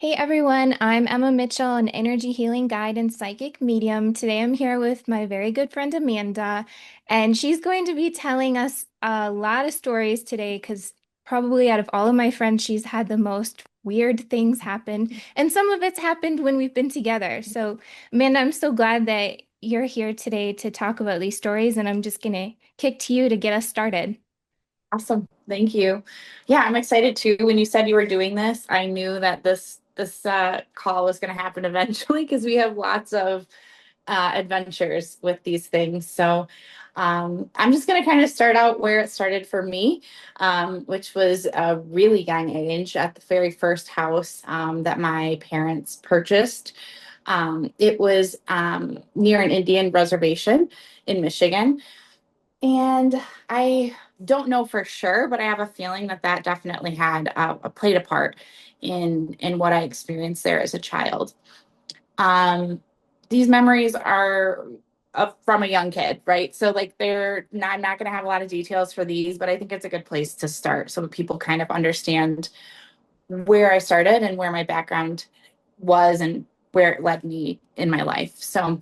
Hey everyone, I'm Emma Mitchell, an energy healing guide and psychic medium. Today I'm here with my very good friend Amanda, and she's going to be telling us a lot of stories today because probably out of all of my friends, she's had the most weird things happen, and some of it's happened when we've been together. So, Amanda, I'm so glad that you're here today to talk about these stories, and I'm just gonna kick to you to get us started. Awesome. Thank you. Yeah, I'm excited too. When you said you were doing this, I knew that this call was going to happen eventually because we have lots of adventures with these things. So I'm just going to kind of start out where it started for me, which was a really young age at the very first house that my parents purchased. It was near an Indian reservation in Michigan. And I don't know for sure, but I have a feeling that that definitely had played a part in what I experienced there as a child. Um, these memories are from a young kid, right? So like I'm not going to have a lot of details for these, but I think it's a good place to start so that people kind of understand where I started and where my background was and where it led me in my life. So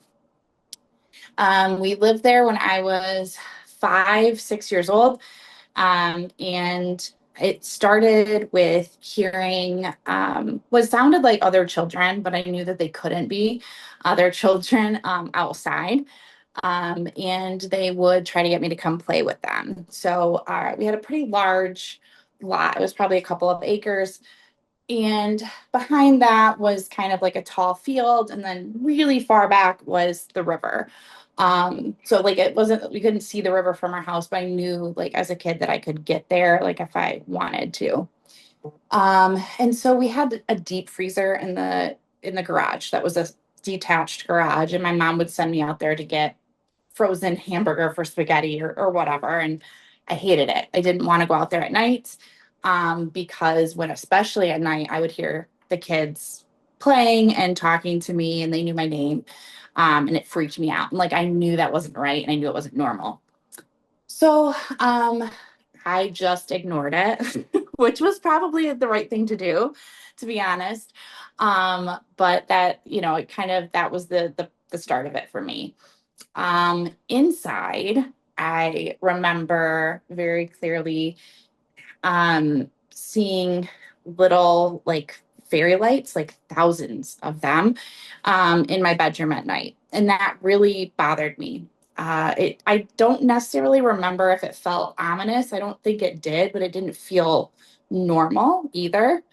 we lived there when I was 5, 6 years old. And it started with hearing what sounded like other children, but I knew that they couldn't be other children outside. And they would try to get me to come play with them. So we had a pretty large lot. It was probably a couple of acres. And behind that was kind of like a tall field. And then really far back was the river. So like it wasn't, we couldn't see the river from our house, but I knew like as a kid that I could get there, like if I wanted to. And so we had a deep freezer in the garage that was a detached garage. And my mom would send me out there to get frozen hamburger for spaghetti or whatever. And I hated it. I didn't want to go out there at night because when, especially at night, I would hear the kids playing and talking to me and they knew my name. And it freaked me out. And like I knew that wasn't right and I knew it wasn't normal. So I just ignored it, which was probably the right thing to do, to be honest. But that, it kind of that was the start of it for me. Inside, I remember very clearly seeing little like fairy lights, like thousands of them, in my bedroom at night. And that really bothered me. I don't necessarily remember if it felt ominous. I don't think it did, but it didn't feel normal either.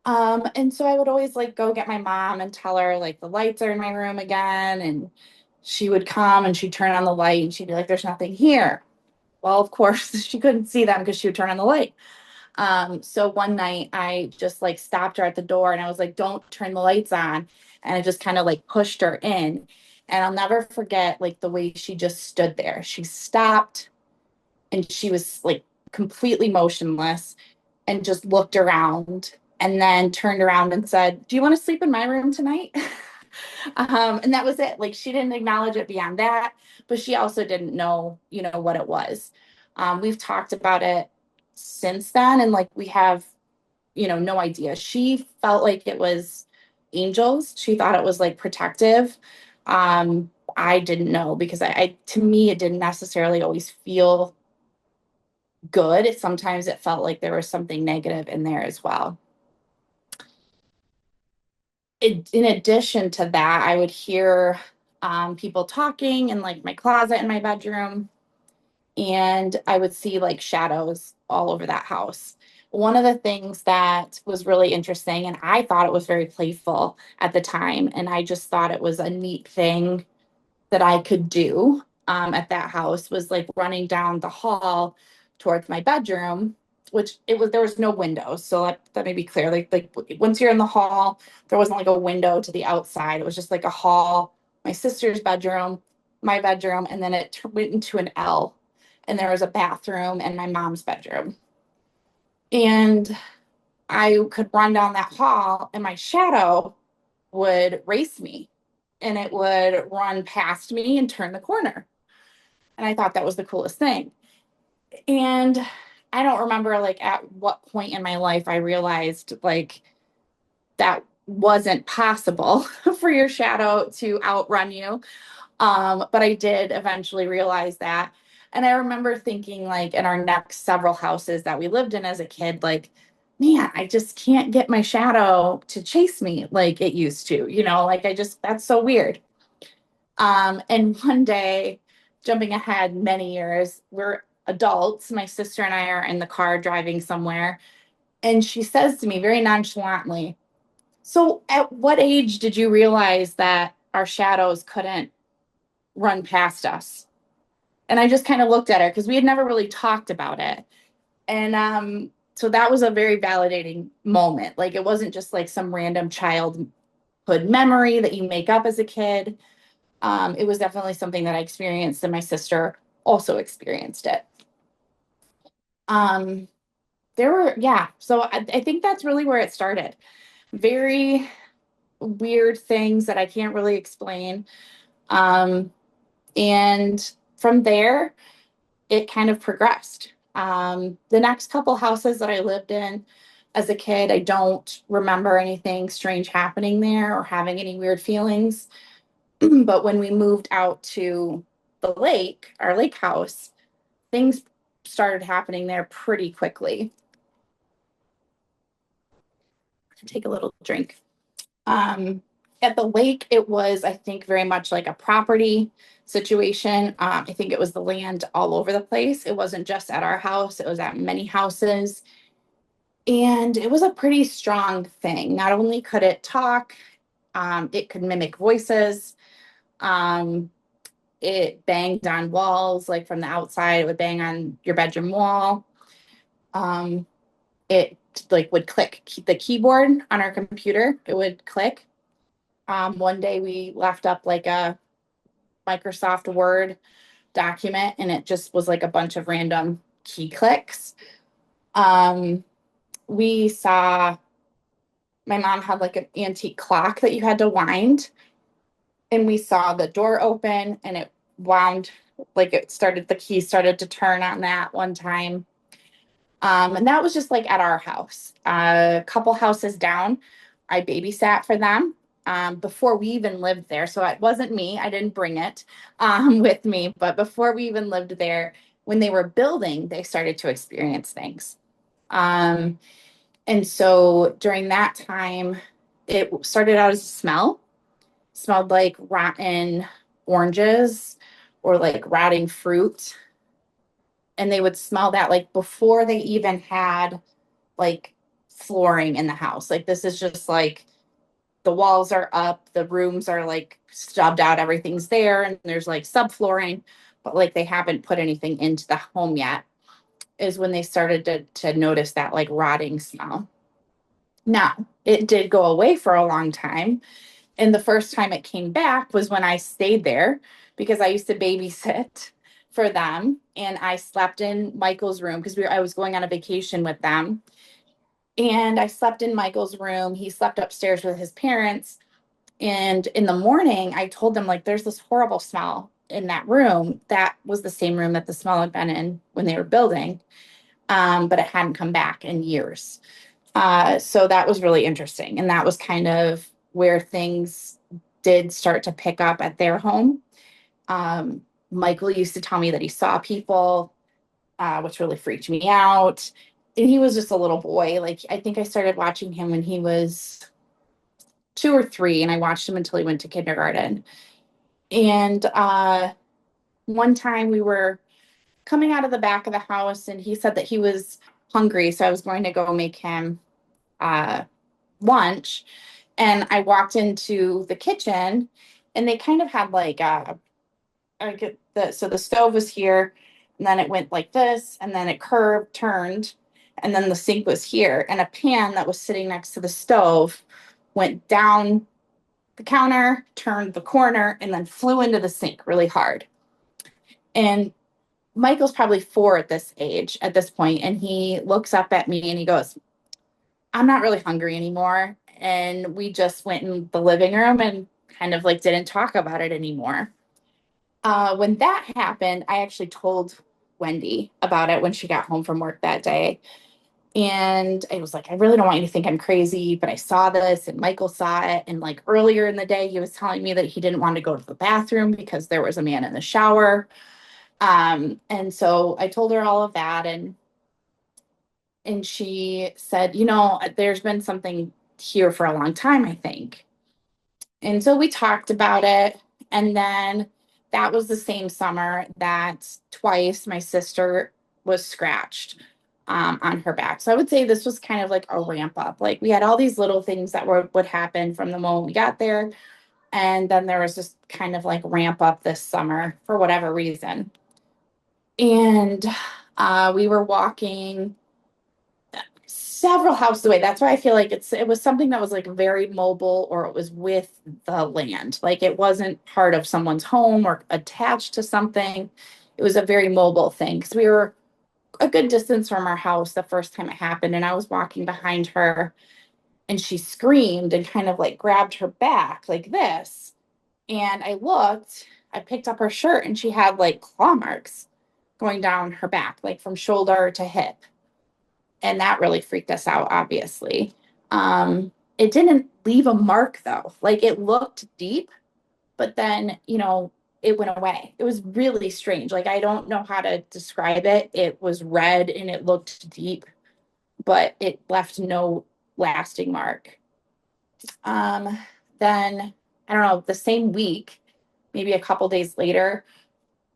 And so I would always like go get my mom and tell her like the lights are in my room again. And she would come and she'd turn on the light and she'd be like, there's nothing here. Well, of course, she couldn't see them because she would turn on the light. So one night I just like stopped her at the door and I was like, don't turn the lights on. And I just kind of like pushed her in. And I'll never forget like the way she just stood there. She stopped and she was like completely motionless and just looked around and then turned around and said, do you want to sleep in my room tonight? And that was it. Like she didn't acknowledge it beyond that, but she also didn't know, what it was. We've talked about it since then, and like we have, no idea. She felt like it was angels. She thought it was like protective. I didn't know because to me, it didn't necessarily always feel good. Sometimes it felt like there was something negative in there as well. In addition to that, I would hear people talking in like my closet in my bedroom, and I would see like shadows all over that house. One of the things that was really interesting, and I thought it was very playful at the time, and I just thought it was a neat thing that I could do at that house, was like running down the hall towards my bedroom, which there was no windows. So that may be clear. Like once you're in the hall, there wasn't like a window to the outside. It was just like a hall, my sister's bedroom, my bedroom, and then it went into an L. And there was a bathroom and my mom's bedroom. And I could run down that hall and my shadow would race me and it would run past me and turn the corner. And I thought that was the coolest thing. And I don't remember like at what point in my life I realized like that wasn't possible for your shadow to outrun you. But I did eventually realize that. And I remember thinking, like, in our next several houses that we lived in as a kid, like, man, I just can't get my shadow to chase me like it used to, like that's so weird. And one day, jumping ahead many years, we're adults. My sister and I are in the car driving somewhere. And she says to me very nonchalantly, "So, at what age did you realize that our shadows couldn't run past us?" And I just kind of looked at her because we had never really talked about it. And so that was a very validating moment. Like it wasn't just like some random childhood memory that you make up as a kid. It was definitely something that I experienced, and my sister also experienced it. Um, yeah. So I think that's really where it started. Very weird things that I can't really explain. Um, and from there, it kind of progressed. The next couple houses that I lived in as a kid, I don't remember anything strange happening there or having any weird feelings. But when we moved out to the lake, our lake house, things started happening there pretty quickly. Take a little drink. Um, at the lake, it was, I think, very much like a property situation. I think it was the land all over the place. It wasn't just at our house, it was at many houses. And it was a pretty strong thing. Not only could it talk, it could mimic voices. Um, it banged on walls, like from the outside, it would bang on your bedroom wall. Um, it like would click the keyboard on our computer, it would click. One day we left up like a Microsoft Word document and it just was like a bunch of random key clicks. Um, we saw my mom had like an antique clock that you had to wind, and we saw the door open and it wound like the key started to turn on that one time. And that was just like at our house. A couple houses down, I babysat for them before we even lived there. So it wasn't me, I didn't bring it with me. But before we even lived there, when they were building, they started to experience things. Um, and so during that time, it started out as a smell, smelled like rotten oranges or like rotting fruit. And they would smell that like before they even had like flooring in the house. Like this is just like the walls are up, the rooms are like stubbed out, everything's there, and there's like subflooring, but like they haven't put anything into the home yet, is when they started to notice that like rotting smell. Now, it did go away for a long time. And the first time it came back was when I stayed there because I used to babysit for them. And I slept in Michael's room because I was going on a vacation with them. And I slept in Michael's room. He slept upstairs with his parents. And in the morning, I told them, like, there's this horrible smell in that room. That was the same room that the smell had been in when they were building, but it hadn't come back in years. So that was really interesting. And that was kind of where things did start to pick up at their home. Um, Michael used to tell me that he saw people, which really freaked me out. And he was just a little boy. Like, I think I started watching him when he was 2 or 3, and I watched him until he went to kindergarten. And one time we were coming out of the back of the house, and he said that he was hungry. So I was going to go make him uh, lunch. And I walked into the kitchen, and they kind of had like I get so the stove was here, and then it went like this, and then it curved, turned, and then the sink was here, and a pan that was sitting next to the stove went down the counter, turned the corner, and then flew into the sink really hard. And Michael's probably 4 at this point, and he looks up at me and he goes, "I'm not really hungry anymore." And we just went in the living room and kind of like didn't talk about it anymore. When that happened, I actually told Wendy about it when she got home from work that day. And I was like, I really don't want you to think I'm crazy, but I saw this and Michael saw it. And like earlier in the day, he was telling me that he didn't want to go to the bathroom because there was a man in the shower. And so I told her all of that, and she said, there's been something here for a long time, I think. And so we talked about it. And then that was the same summer that twice my sister was scratched on her back. So I would say this was kind of like a ramp up. Like we had all these little things that would happen from the moment we got there. And then there was just kind of like ramp up this summer for whatever reason. And we were walking several houses away. That's why I feel like it was something that was like very mobile, or it was with the land. Like it wasn't part of someone's home or attached to something. It was a very mobile thing because we were a good distance from our house the first time it happened, and I was walking behind her, and she screamed and kind of like grabbed her back like this. And I picked up her shirt, and she had like claw marks going down her back, like from shoulder to hip. And that really freaked us out, obviously. It didn't leave a mark though. Like it looked deep, but then, it went away. It was really strange. Like I don't know how to describe it. It was red and it looked deep, but it left no lasting mark. Um, then I don't know, the same week, maybe a couple days later,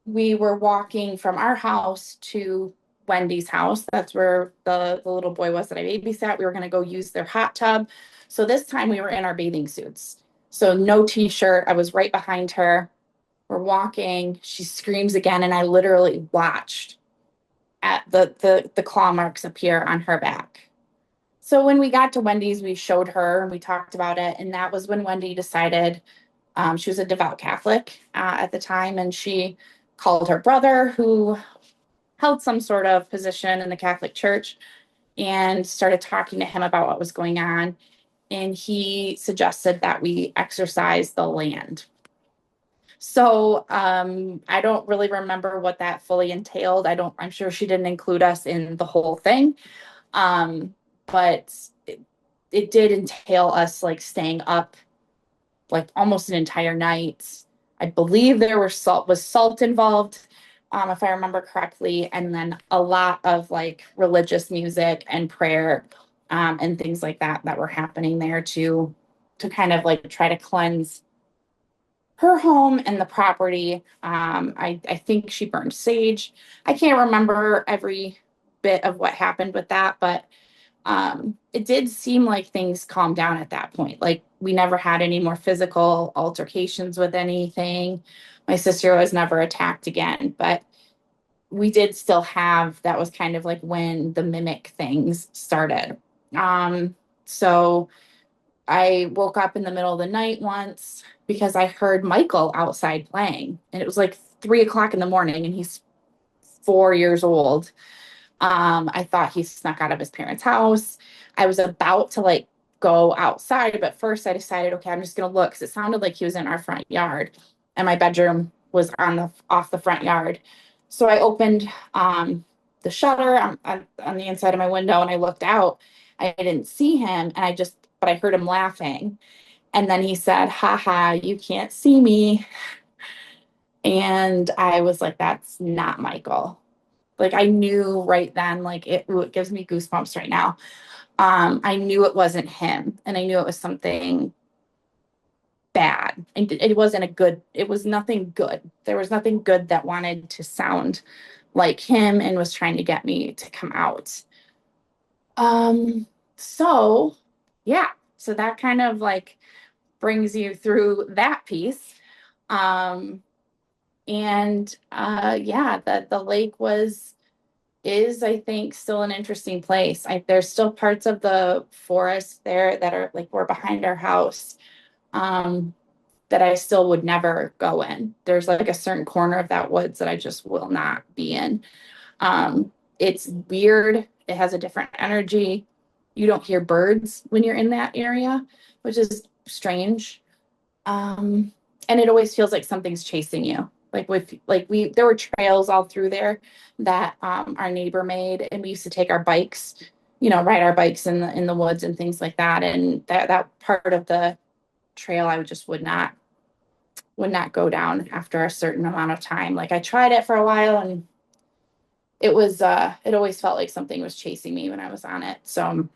we were walking from our house to Wendy's house. That's where the little boy was that I babysat. We were going to go use their hot tub. So this time we were in our bathing suits. So no t-shirt. I was right behind her. We're walking. She screams again, and I literally watched at the claw marks appear on her back. So when we got to Wendy's, we showed her and we talked about it. And that was when Wendy decided she was a devout Catholic at the time, and she called her brother, who held some sort of position in the Catholic Church, and started talking to him about what was going on. And he suggested that we exorcise the land. So I don't really remember what that fully entailed. I'm sure she didn't include us in the whole thing. But it did entail us like staying up like almost an entire night. I believe there was salt involved, if I remember correctly, and then a lot of like religious music and prayer, and things like that were happening there to kind of like try to cleanse her home and the property. I think she burned sage. I can't remember every bit of what happened with that, but it did seem like things calmed down at that point. Like we never had any more physical altercations with anything. My sister was never attacked again, but we did still have that was kind of like when the mimic things started. So I woke up in the middle of the night once because I heard Michael outside playing, and it was like 3 o'clock in the morning, and he's 4 years old. I thought he snuck out of his parents' house. I was about to like go outside, but first I decided, okay, I'm just gonna look because it sounded like he was in our front yard, and my bedroom was on the off the front yard. So I opened the shutter on the inside of my window, and I looked out. I didn't see him, but I heard him laughing. And then he said, "Ha ha, you can't see me." And I was like, "That's not Michael." Like I knew right then, like it gives me goosebumps right now. I knew it wasn't him, and I knew it was something bad. And it was nothing good. There was nothing good that wanted to sound like him and was trying to get me to come out. Um, so yeah, so that kind of like brings you through that piece. Um, and yeah, the lake was is I think still an interesting place. There's still parts of the forest there that are like we're behind our house, um, that I still would never go in. There's like a certain corner of that woods that I just will not be in. It's weird. It has a different energy. You don't hear birds when you're in that area, which is strange. Um, and it always feels like something's chasing you. There were trails all through there that our neighbor made, and we used to take our bikes, ride our bikes in the woods and things like that. And that part of the trail I just would not go down after a certain amount of time. Like I tried it for a while and it always felt like something was chasing me when I was on it. So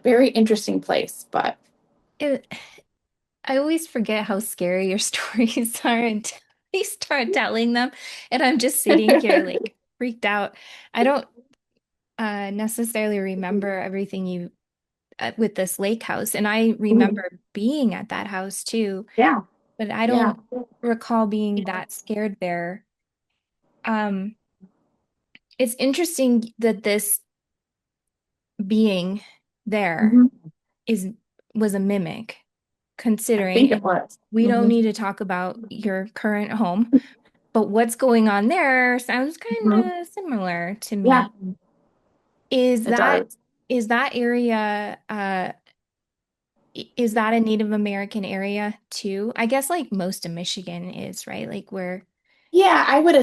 very interesting place, but It, I always forget how scary your stories are until you start telling them. And I'm just sitting here like freaked out. I don't necessarily remember everything you with this lake house. And I remember being at that house too, yeah, but I yeah. don't recall being that scared there. Um, it's interesting that this being there Mhm. is was a mimic, I considering, think it and was. we don't Mhm. need to talk about your current home, but what's going on there sounds Mhm. kind of similar to Yeah, me. Is it that does. is that area is that a Native American area too? I guess like most of Michigan is, right? Like where, Yeah, I would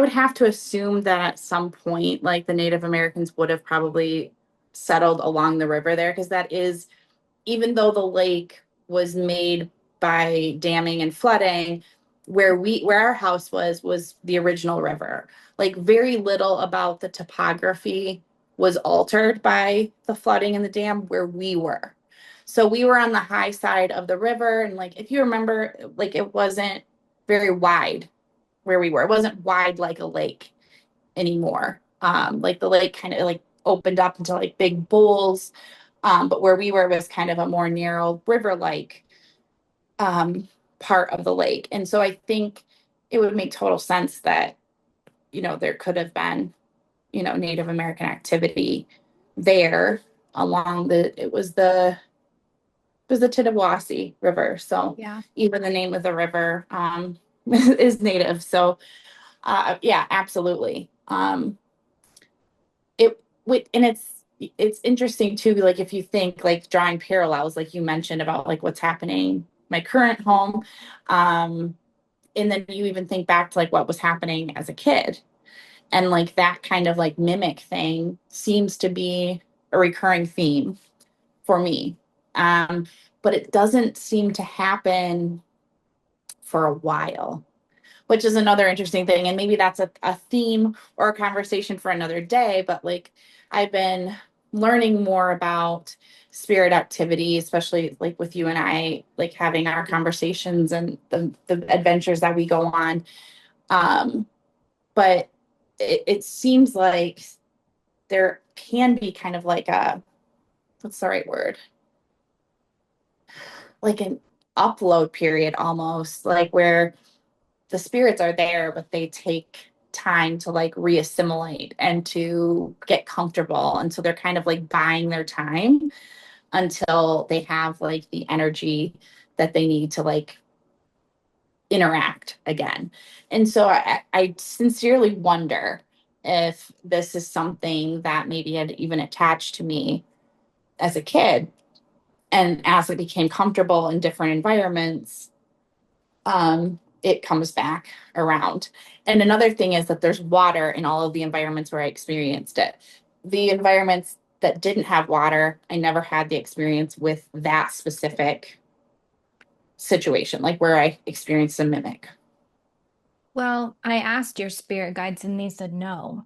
have to assume that at some point, like the Native Americans would have probably settled along the river there, because that is, even though the lake was made by damming and flooding, where our house was the original river. Like very little about the topography was altered by the flooding and the dam where we were. So we were on the high side of the river, and like if you remember, like it wasn't very wide where we were. It wasn't wide like a lake anymore. Like the lake kind of like opened up into like big bowls, but where we were was kind of a more narrow river-like um, part of the lake. And so I think it would make total sense that, there could have been, Native American activity there along it was the Tittabawassee River. So yeah. even the name of the river is native. So yeah, absolutely. And it's interesting too, like if you think like drawing parallels, like you mentioned about like what's happening my current home, um, and then you even think back to like what was happening as a kid, and like that kind of like mimic thing seems to be a recurring theme for me. Um, but it doesn't seem to happen for a while, which is another interesting thing. And maybe that's a theme or a conversation for another day. But like I've been learning more about spirit activity, especially like with you and I, like having our conversations and the adventures that we go on. Um, but it seems like there can be kind of like what's the right word? Like an upload period almost, like where the spirits are there, but they take time to like reassimilate and to get comfortable. And so they're kind of like buying their time until they have like the energy that they need to like interact again. And so I sincerely wonder if this is something that maybe had even attached to me as a kid. And as I became comfortable in different environments, it comes back around. And another thing is that there's water in all of the environments where I experienced it. The environments that didn't have water, I never had the experience with that specific situation, like where I experienced a mimic. Well, I asked your spirit guides and they said no.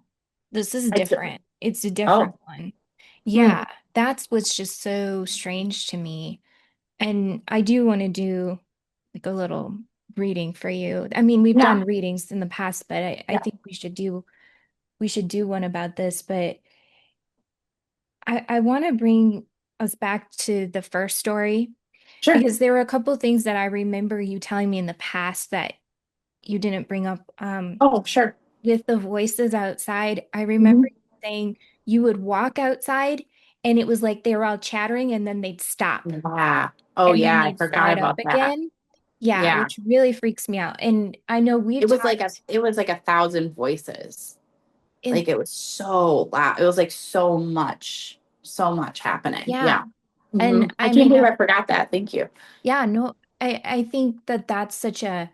This is I t- different. It's a different oh, one. hmm, Yeah, that's what's just so strange to me. And I do want to do like a little reading for you. I mean, we've done yeah, readings in the past, but I yeah, think we should do one about this. But I want to bring us back to the first story sure. because there were a couple things that I remember you telling me in the past that you didn't bring up. Oh, sure. With the voices outside, I remember Hmm. you saying you would walk outside and it was like they were all chattering and then they'd stop Yeah. Oh, and then yeah. I they'd forgot start up about that. again. Yeah, Yeah. which really freaks me out. And I know we've talked It was like 1,000 voices. in, Like it was so loud. It was like so much happening. yeah. Yeah. Hmm. And I I can't mean, believe I forgot that. Thank you. yeah, no, I think that that's such a,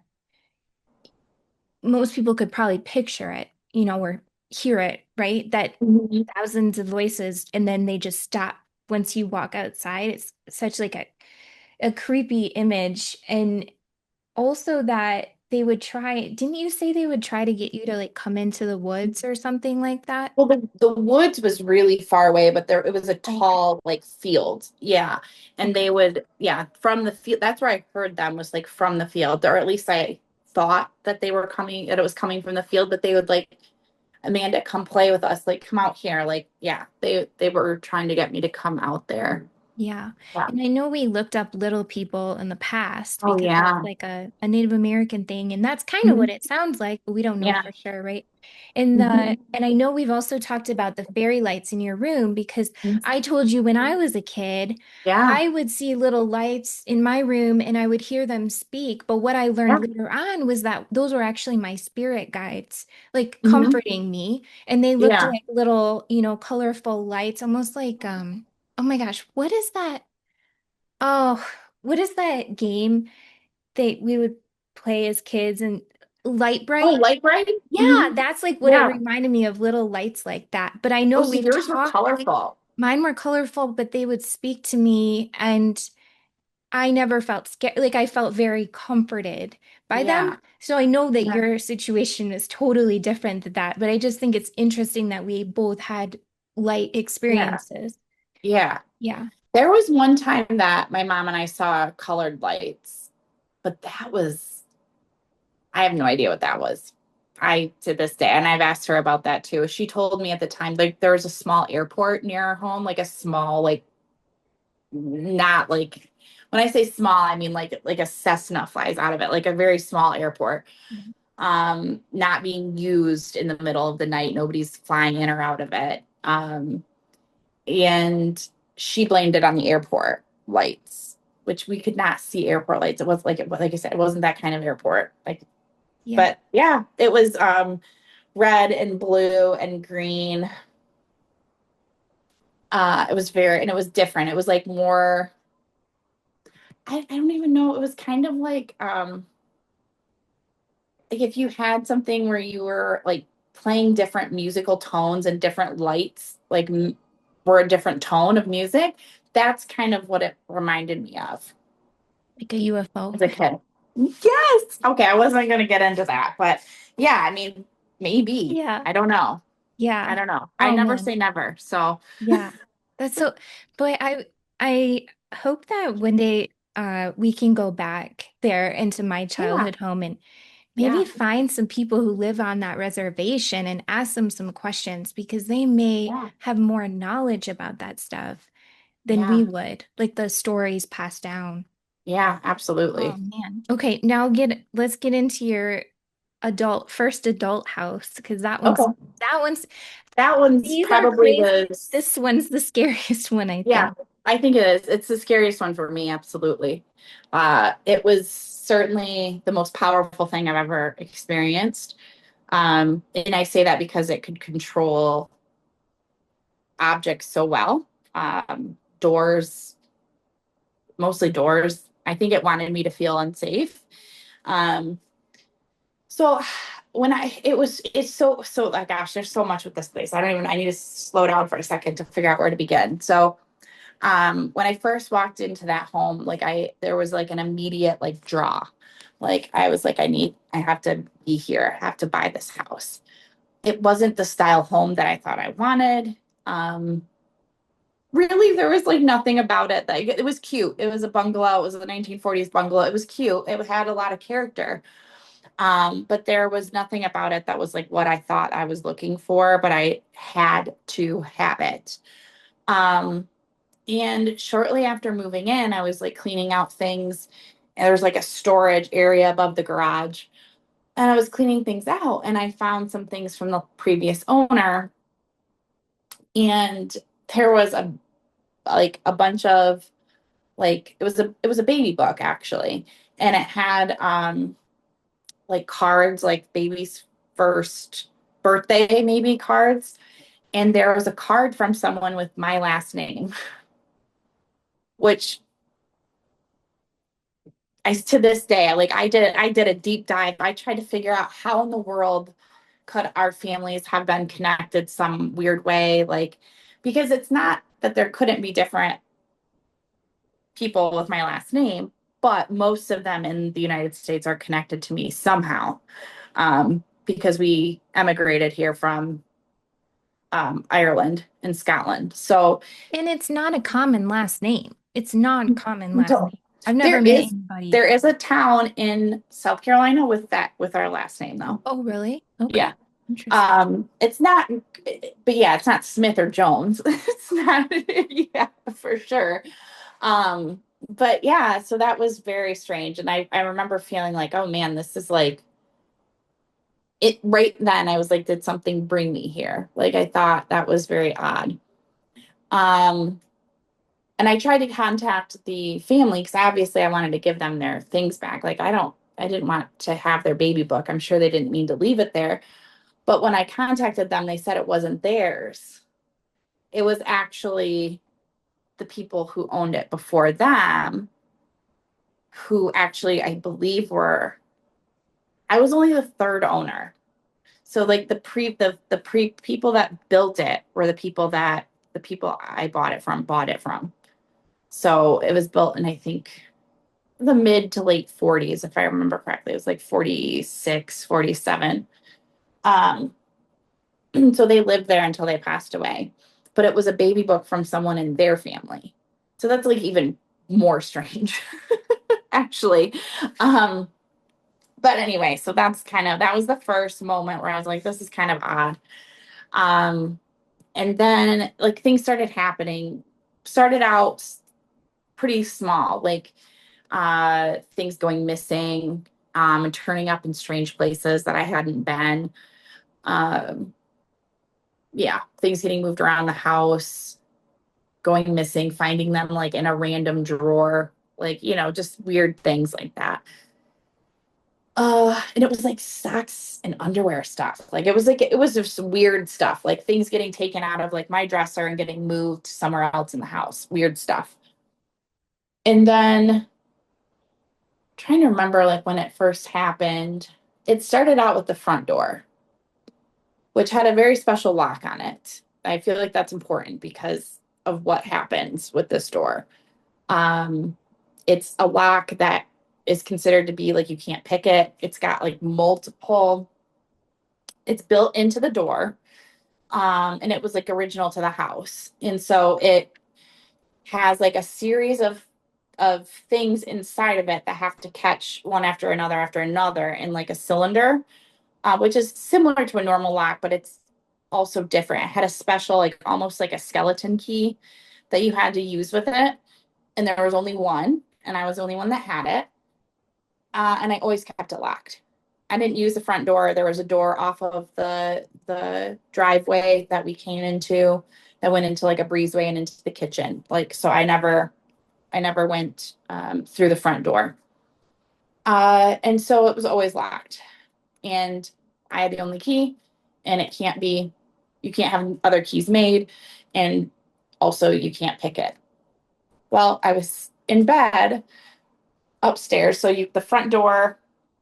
most people could probably picture it, where hear it, right? That Mhm. thousands of voices and then they just stop once you walk outside. It's such like a creepy image. And also that they would try, didn't you say they would try to get you to like come into the woods or something like that? Well, the woods was really far away, but there it was a Okay. tall like field. Yeah. And Okay. they would, yeah, from the field. That's where I heard them was like from the field, or at least I thought that they were coming, that it was coming from the field, but they would like, Amanda, come play with us, like come out here. Like, yeah, they were trying to get me to come out there. Yeah. Yeah. And I know we looked up little people in the past Oh because that's yeah. like a Native American thing. And that's kind of what Mhm. it sounds like, but we don't know Yeah. for sure, right? And Mhm. and I know we've also talked about the fairy lights in your room because I told you when I was a kid, Yeah. I would see little lights in my room and I would hear them speak. But what I learned Yeah. later on was that those were actually my spirit guides, like Mhm. comforting me. And they looked Yeah. like little, colorful lights, almost like oh my gosh, what is that? Oh, what is that game that we would play as kids and Light Oh, Bright? light bright? Yeah, Mhm. that's like what it Yeah. reminded me of little lights like that. But I Oh, know so we've yours were talked, colorful. mine were colorful, but they would speak to me and I never felt scared. Like I felt very comforted by them. Yeah. So I know that Yeah. your situation is totally different than that, but I just think it's interesting that we both had light Yeah. experiences. Yeah. Yeah. There was one time that my mom and I saw colored lights, but that was, I have no idea what that was. I, to this day, and I've asked her about that too. She told me at the time, like, there was a small airport near our home, like a small, like, not like, when I say small, I mean like a Cessna flies out of it, like a very small airport, not being used in the middle of the night. Nobody's flying in or out of it. And she blamed it on the airport lights, which we could not see airport lights. It was like I said, it wasn't that kind of airport. Like, Yeah. but yeah, it was red and blue and green. It was very, and it was different. It was like more. I don't even know. It was kind of like if you had something where you were like playing different musical tones and different lights, like were a different tone of music. That's kind of what it reminded me of Like a UFO. as a kid. Yes. Okay, I wasn't going to get into that, but yeah, I mean, maybe. Yeah. I don't know. I Yeah. don't know. I Oh never man. say never. So, Yeah. That's so, but I hope that one day we can go back there into my yeah. childhood home and maybe Yeah. find some people who live on that reservation and ask them some questions because they may Yeah. have more knowledge about that stuff than we Yeah. would, like the stories passed down. Yeah, Oh absolutely. man. Okay, now let's get into your first adult house because Okay. that one's That one's these are probably crazy. the, This one's the scariest one, I yeah, think. I think it is. It's the scariest one for me, absolutely. It was certainly the most powerful thing I've ever experienced. And I say that because it could control objects so well. Doors, mostly doors. I think it wanted me to feel unsafe. Um, so when it's so like, gosh, there's so much with this place. I need to slow down for a second to figure out where to begin. So when I first walked into that home, there was like an immediate like draw. Like I was like, I have to be here. I have to buy this house. It wasn't the style home that I thought I wanted. Um, really, there was like nothing about it. Like it was cute. It was a bungalow. It was a 1940s bungalow. It was cute. It had a lot of character. But there was nothing about it that was like what I thought I was looking for, but I had to have it. Um, And shortly after moving in, I was like cleaning out things. And there was like a storage area above the garage. And I was cleaning things out and I found some things from the previous owner. And there was a bunch of like it was a baby book actually. And it had like cards, like baby's first birthday, maybe cards. And there was a card from someone with my last name, which I to this day, like I did a deep dive. I tried to figure out how in the world could our families have been connected some weird way? Like, because it's not that there couldn't be different people with my last name, but most of them in the United States are connected to me somehow, because we emigrated here from Ireland and Scotland. So And it's not a common last name. It's not a common last no, name. I've there never met is anybody. there is a town in South Carolina with that with our last name though. Oh, really? Okay. Yeah. Interesting. It's not, but yeah, it's not Smith or Jones. It's not, yeah, for sure. But yeah, so that was very strange. And I remember feeling like, oh man, this is like it right then. I was like, did something bring me here? Like I thought that was very odd. Um, and I tried to contact the family because obviously I wanted to give them their things back. Like I didn't want to have their baby book. I'm sure they didn't mean to leave it there. But when I contacted them, they said it wasn't theirs. It was actually the people who owned it before them, who actually, I believe, I was only the third owner. So like the pre people that built it were the people I bought it from. So it was built in I think the mid to late 40s, if I remember correctly. It was like 46, 47. Um, so they lived there until they passed away. But it was a baby book from someone in their family. So that's like even more strange, actually. Um, but anyway, so that was the first moment where I was like, this is kind of odd. Um, and then like things started happening, started out pretty small, like things going missing, and turning up in strange places that I hadn't been. Um, yeah, things getting moved around the house, going missing, finding them like in a random drawer, like, just weird things like that. And it was like socks and underwear stuff. Like it was just weird stuff, like things getting taken out of like my dresser and getting moved somewhere else in the house. Weird stuff. And then trying to remember like when it first happened, it started out with the front door, which had a very special lock on it. I feel like that's important because of what happens with this door. Um, it's a lock that is considered to be like you can't pick it. It's got like multiple, it's built into the door. And it was like original to the house. And so it has like a series of things inside of it that have to catch one after another in like a cylinder, which is similar to a normal lock, but it's also different. It had a special, like almost like a skeleton key that you had to use with it. And there was only one, and I was the only one that had it. And I always kept it locked. I didn't use the front door. There was a door off of the driveway that we came into that went into like a breezeway and into the kitchen. Like so, I never went through the front door. And so it was always locked. And I had the only key, and you can't have other keys made, and also you can't pick it. Well, I was in bed upstairs. So the front door,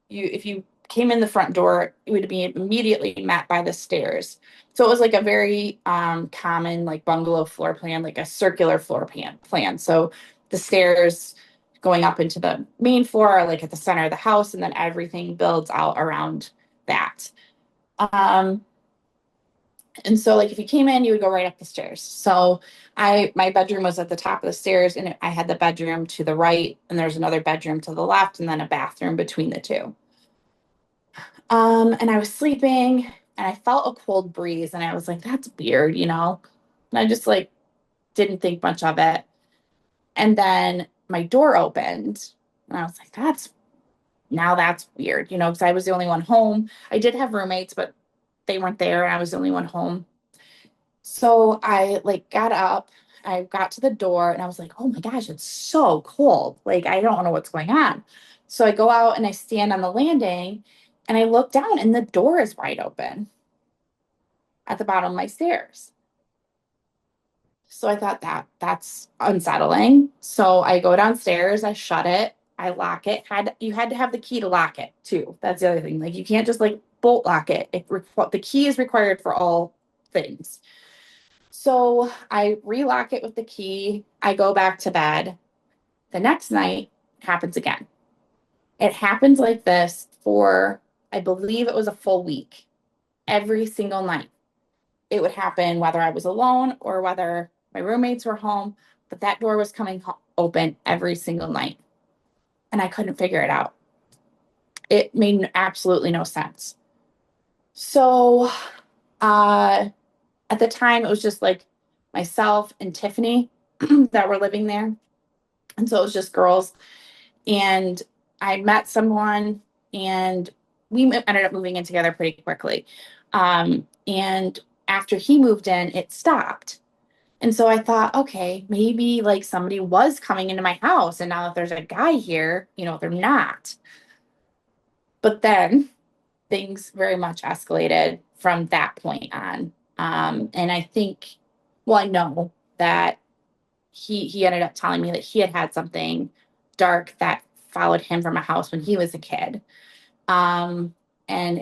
if you came in the front door, it would be immediately met by the stairs. So it was like a very common like bungalow floor plan, like a circular floor plan. So the stairs going up into the main floor are like at the center of the house, and then everything builds out around that. Um, and so like if you came in, you would go right up the stairs. So my bedroom was at the top of the stairs, and I had the bedroom to the right, and there's another bedroom to the left, and then a bathroom between the two. And I was sleeping, and I felt a cold breeze, and I was like, that's weird. And I just like didn't think much of it. And then my door opened, and I was like, that's weird, because I was the only one home. I did have roommates, but they weren't there, and I was the only one home. So I like got up, I got to the door, and I was like, oh my gosh, it's so cold. Like, I don't know what's going on. So I go out and I stand on the landing, and I look down, and the door is wide open at the bottom of my stairs. So I thought that's unsettling. So I go downstairs, I shut it, I lock it. You had to have the key to lock it too. That's the other thing. Like you can't just like bolt lock it. The key is required for all things. So I relock it with the key. I go back to bed. The next night it happens again. It happens like this for, I believe it was a full week, every single night. It would happen whether I was alone or whether my roommates were home, but that door was coming open every single night. And I couldn't figure it out. It made absolutely no sense. So, uh, at the time, it was just like myself and Tiffany that were living there. And so it was just girls. And I met someone and we ended up moving in together pretty quickly. And after he moved in, it stopped. And so I thought, okay, maybe like somebody was coming into my house. And now that there's a guy here, they're not. But then things very much escalated from that point on. And I think, well, I know that he ended up telling me that he had had something dark that followed him from a house when he was a kid. Um, and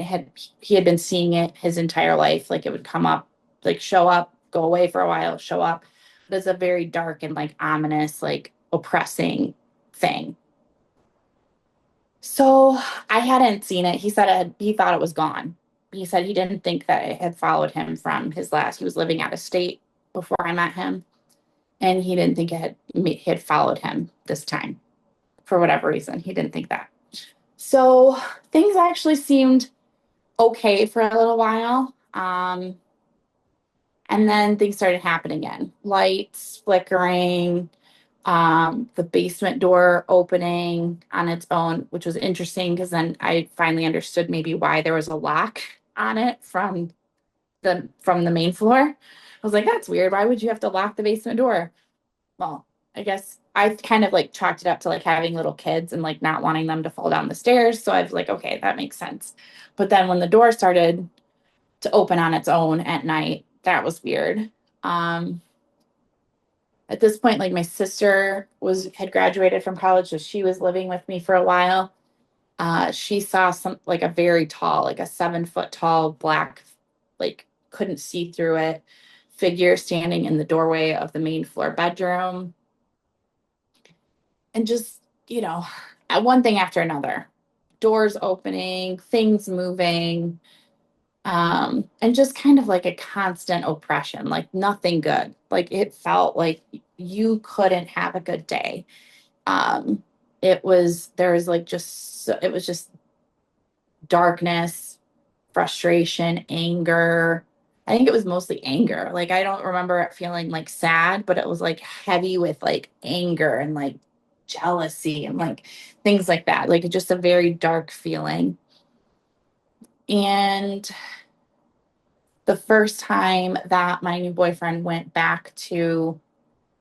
he had been seeing it his entire life. Like it would come up, like show up, go away for a while, show up. But it's a very dark and like ominous, like oppressing thing. So I hadn't seen it. He said he thought it was gone. He said he didn't think that it had followed him from his last. He was living out of state before I met him, and he didn't think it had followed him this time for whatever reason. He didn't think that. So things actually seemed okay for a little while. And then things started happening again. Lights flickering, the basement door opening on its own, which was interesting because then I finally understood maybe why there was a lock on it from the main floor. I was like, that's weird. Why would you have to lock the basement door? Well, I guess I kind of like chalked it up to like having little kids and like not wanting them to fall down the stairs. So I was like, okay, that makes sense. But then when the door started to open on its own at night, that was weird. Um, at this point, like my sister had graduated from college, so she was living with me for a while. She saw some like a very tall, like a 7 foot tall black, like couldn't see through it, figure standing in the doorway of the main floor bedroom. And just, one thing after another. Doors opening, things moving, and just kind of like a constant oppression, like nothing good. Like it felt like you couldn't have a good day. Um, there was like it was just darkness, frustration, anger. I think it was mostly anger. Like I don't remember it feeling like sad, but it was like heavy with like anger and like jealousy and like things like that. Like just a very dark feeling. And the first time that my new boyfriend went back to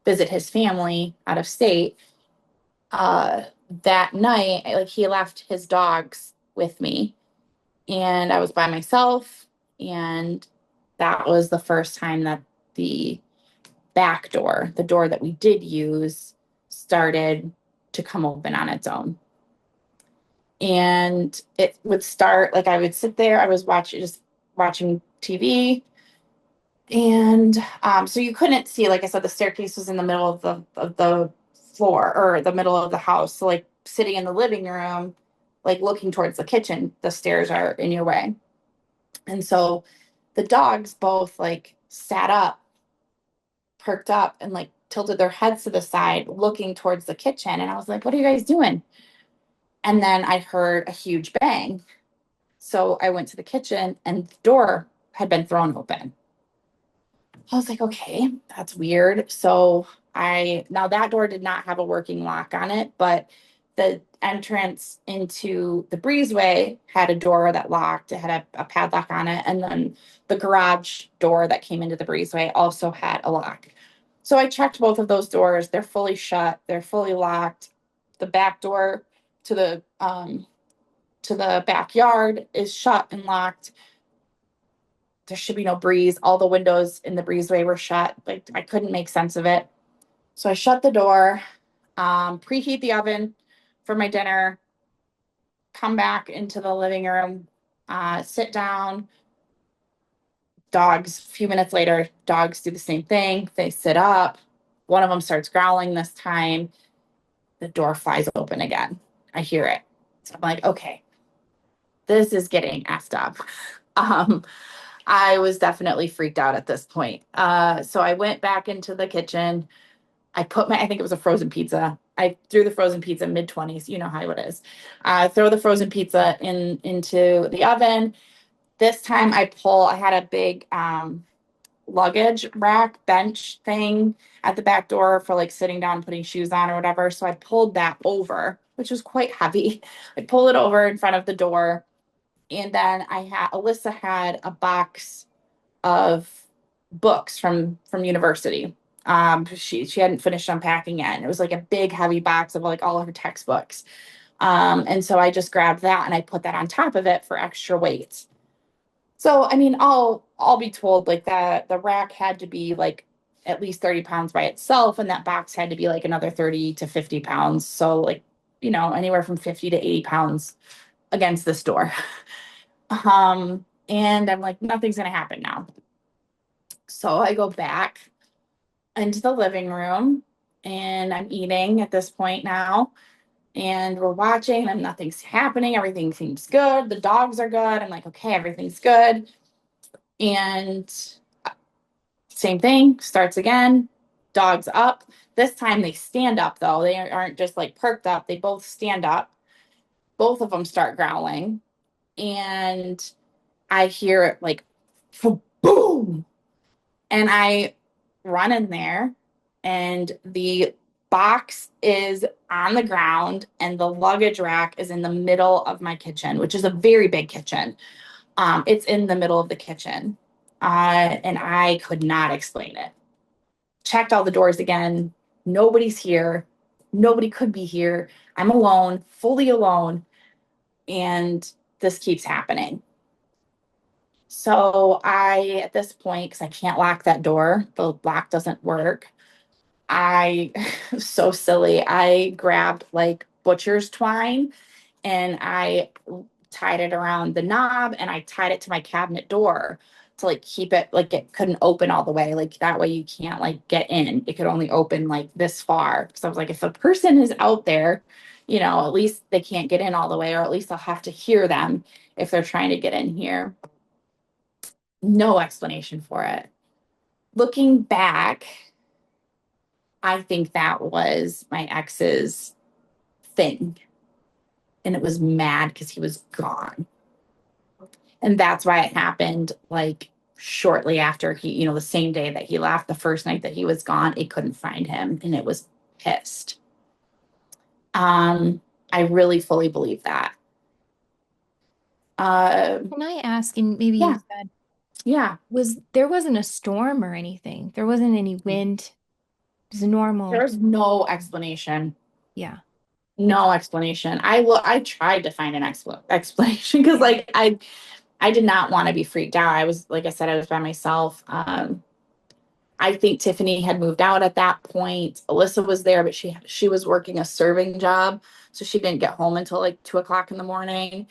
visit his family out of state, uh, that night, like he left his dogs with me and I was by myself. And that was the first time that the back door, the door that we did use, started to come open on its own. And it would start like I would sit there, I was watching TV. And so you couldn't see, like I said, the staircase was in the middle of the floor or the middle of the house. So like sitting in the living room, like looking towards the kitchen, the stairs are in your way. And so the dogs both like sat up, perked up, and like tilted their heads to the side, looking towards the kitchen. And I was like, what are you guys doing? And then I heard a huge bang. So I went to the kitchen and the door had been thrown open. I was like, okay, that's weird. So now that door did not have a working lock on it, but the entrance into the breezeway had a door that locked. It had a padlock on it. And then the garage door that came into the breezeway also had a lock. So I checked both of those doors. They're fully shut. They're fully locked. The back door to the backyard is shut and locked. There should be no breeze. All the windows in the breezeway were shut. Like I couldn't make sense of it. So I shut the door, preheat the oven for my dinner, come back into the living room, sit down. Dogs, a few minutes later, dogs do the same thing. They sit up. One of them starts growling this time. The door flies open again. I hear it. So I'm like, okay, this is getting effed up. Um, I was definitely freaked out at this point. So I went back into the kitchen. I think it was a frozen pizza. I threw the frozen pizza mid 20s. You know how it is. Throw the frozen pizza into the oven. This time I had a big luggage rack bench thing at the back door for like sitting down, putting shoes on or whatever. So I pulled that over, which was quite heavy. I pulled it over in front of the door. And then Alyssa had a box of books from university. She hadn't finished unpacking yet. And it was like a big heavy box of like all of her textbooks. And so I just grabbed that and I put that on top of it for extra weight. So I mean, I'll be told like that the rack had to be like at least 30 pounds by itself, and that box had to be like another 30 to 50 pounds. So like, anywhere from 50 to 80 pounds against this door. And I'm like, nothing's gonna happen now. So I go back into the living room and I'm eating at this point now. And we're watching and nothing's happening. Everything seems good. The dogs are good. I'm like, okay, everything's good. And same thing, starts again. Dogs up. This time they stand up though. They aren't just like perked up. They both stand up. Both of them start growling. And I hear it like boom. And I run in there, and the box is on the ground, and the luggage rack is in the middle of my kitchen, which is a very big kitchen. It's in the middle of the kitchen. And I could not explain it. Checked all the doors again. Nobody's here. Nobody could be here. I'm alone, fully alone, and this keeps happening. So at this point, because I can't lock that door, the lock doesn't work. I, so silly, I grabbed like butcher's twine and I tied it around the knob and I tied it to my cabinet door to like keep it like it couldn't open all the way. Like that way you can't like get in. It could only open like this far. So I was like, if a person is out there, at least they can't get in all the way, or at least I'll have to hear them if they're trying to get in here. No explanation for it. Looking back, I think that was my ex's thing. And it was mad because he was gone. And that's why it happened like shortly after the same day that he left, the first night that he was gone, it couldn't find him and it was pissed. Um, I really fully believe that. Uh, Can I ask, and maybe you yeah, said, yeah. there wasn't a storm or anything. There wasn't any wind. It was normal. There's no explanation. Yeah. No explanation. I tried to find an explanation because like I did not want to be freaked out. I was, like I said, I was by myself. I think Tiffany had moved out at that point. Alyssa was there, but she was working a serving job, so she didn't get home until like 2 o'clock in the morning.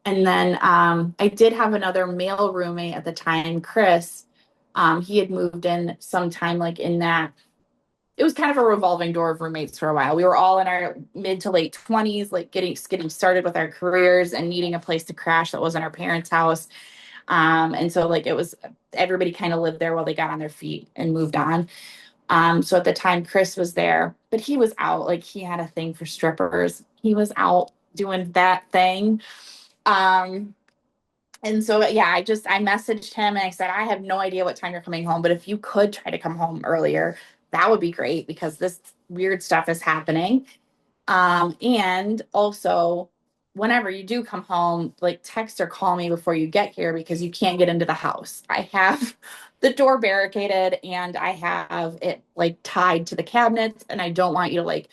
And then I did have another male roommate at the time, Chris. He had moved in sometime like in that. It was kind of a revolving door of roommates for a while. We were all in our mid to late 20s, like getting started with our careers and needing a place to crash that wasn't our parents' house. And so like it was everybody kind of lived there while they got on their feet and moved on. So at the time Chris was there, but he was out, like he had a thing for strippers. He was out doing that thing. Um, and so yeah, I messaged him and I said, I have no idea what time you're coming home, but if you could try to come home earlier, that would be great because this weird stuff is happening. And also, whenever you do come home, like text or call me before you get here because you can't get into the house. I have the door barricaded and I have it like tied to the cabinets, and I don't want you to like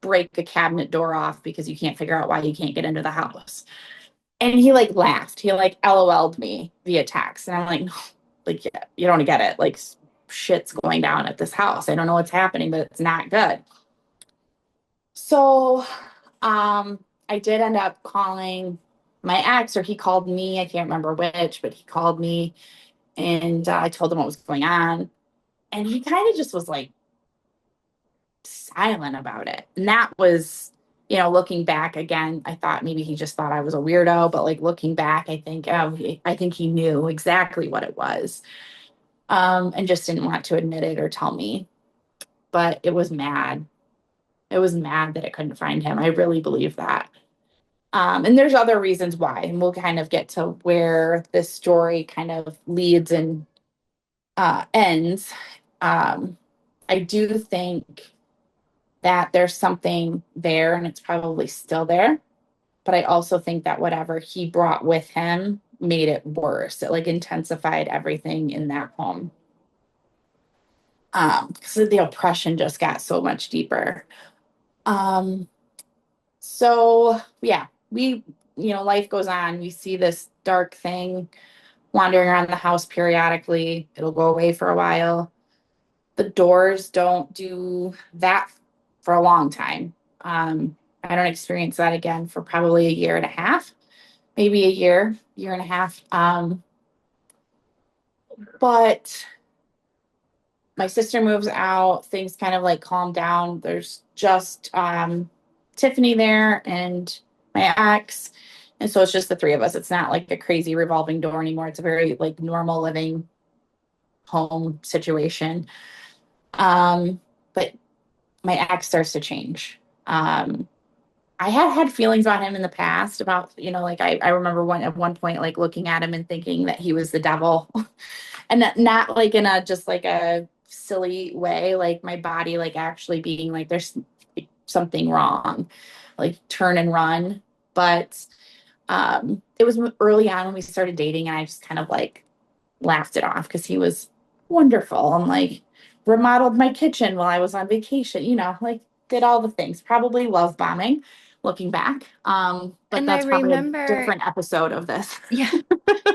break a cabinet door off because you can't figure out why you can't get into the house. And he like laughed. He like LOL'd me via text. And I'm like, no, like, yeah, you don't get it. Like, shit's going down at this house. I don't know what's happening, but it's not good. So I did end up calling my ex, or he called me. I can't remember which, but he called me, and I told him what was going on. And he kind of just was like silent about it. And that was, looking back again, I thought maybe he just thought I was a weirdo, but like looking back, I think he knew exactly what it was. And just didn't want to admit it or tell me. But it was mad. It was mad that it couldn't find him. I really believe that. And there's other reasons why, and we'll kind of get to where this story kind of leads and ends. Um, I do think that there's something there and it's probably still there. But I also think that whatever he brought with him made it worse. It like intensified everything in that home. Because the oppression just got so much deeper. Um, so yeah, life goes on. We see this dark thing wandering around the house periodically. It'll go away for a while. The doors don't do that for a long time. I don't experience that again for probably a year and a half, maybe a year and a half. But my sister moves out, things kind of like calm down. There's just Tiffany there and my ex. And so it's just the three of us. It's not like a crazy revolving door anymore. It's a very like normal living home situation. But my ex starts to change. I had feelings about him in the past about, like I remember at one point, like looking at him and thinking that he was the devil and not like in a, just like a silly way, like my body, like actually being like, there's something wrong, like turn and run. But, it was early on when we started dating and I just kind of like laughed it off because he was wonderful and like remodeled my kitchen while I was on vacation, like did all the things, probably love bombing looking back. But And I that's probably a remember, different episode of this. yeah,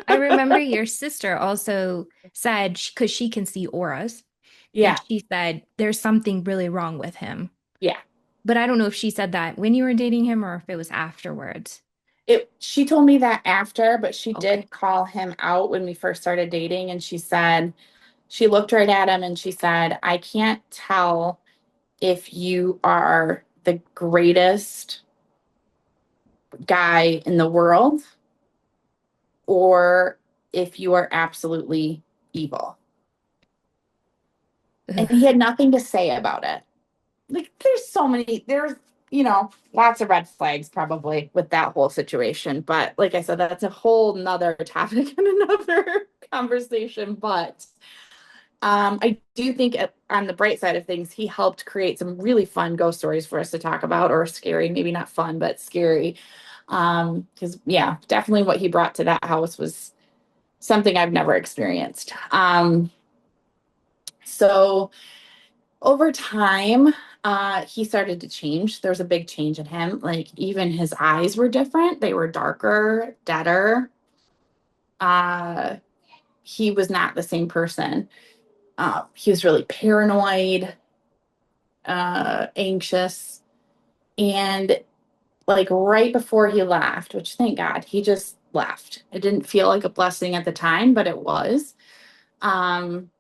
I remember your sister also said, because she can see auras, and Yeah. she said there's something really wrong with him. Yeah. But I don't know if she said that when you were dating him or if it was afterwards. She told me that after, but she Okay. did call him out when we first started dating. And she said, she looked right at him and she said, I can't tell if you are the greatest guy in the world or if you are absolutely evil. And Ugh. he had nothing to say about it. Like, there's, lots of red flags probably with that whole situation. But like I said, that's a whole nother topic and another conversation. But I do think on the bright side of things, he helped create some really fun ghost stories for us to talk about, or scary, maybe not fun, but scary. Because yeah, definitely what he brought to that house was something I've never experienced. So over time, he started to change. There was a big change in him. Like even his eyes were different. They were darker, deader. Uh, he was not the same person. He was really paranoid, anxious, and like right before he left, which thank God he just left. It didn't feel like a blessing at the time, but it was. Um,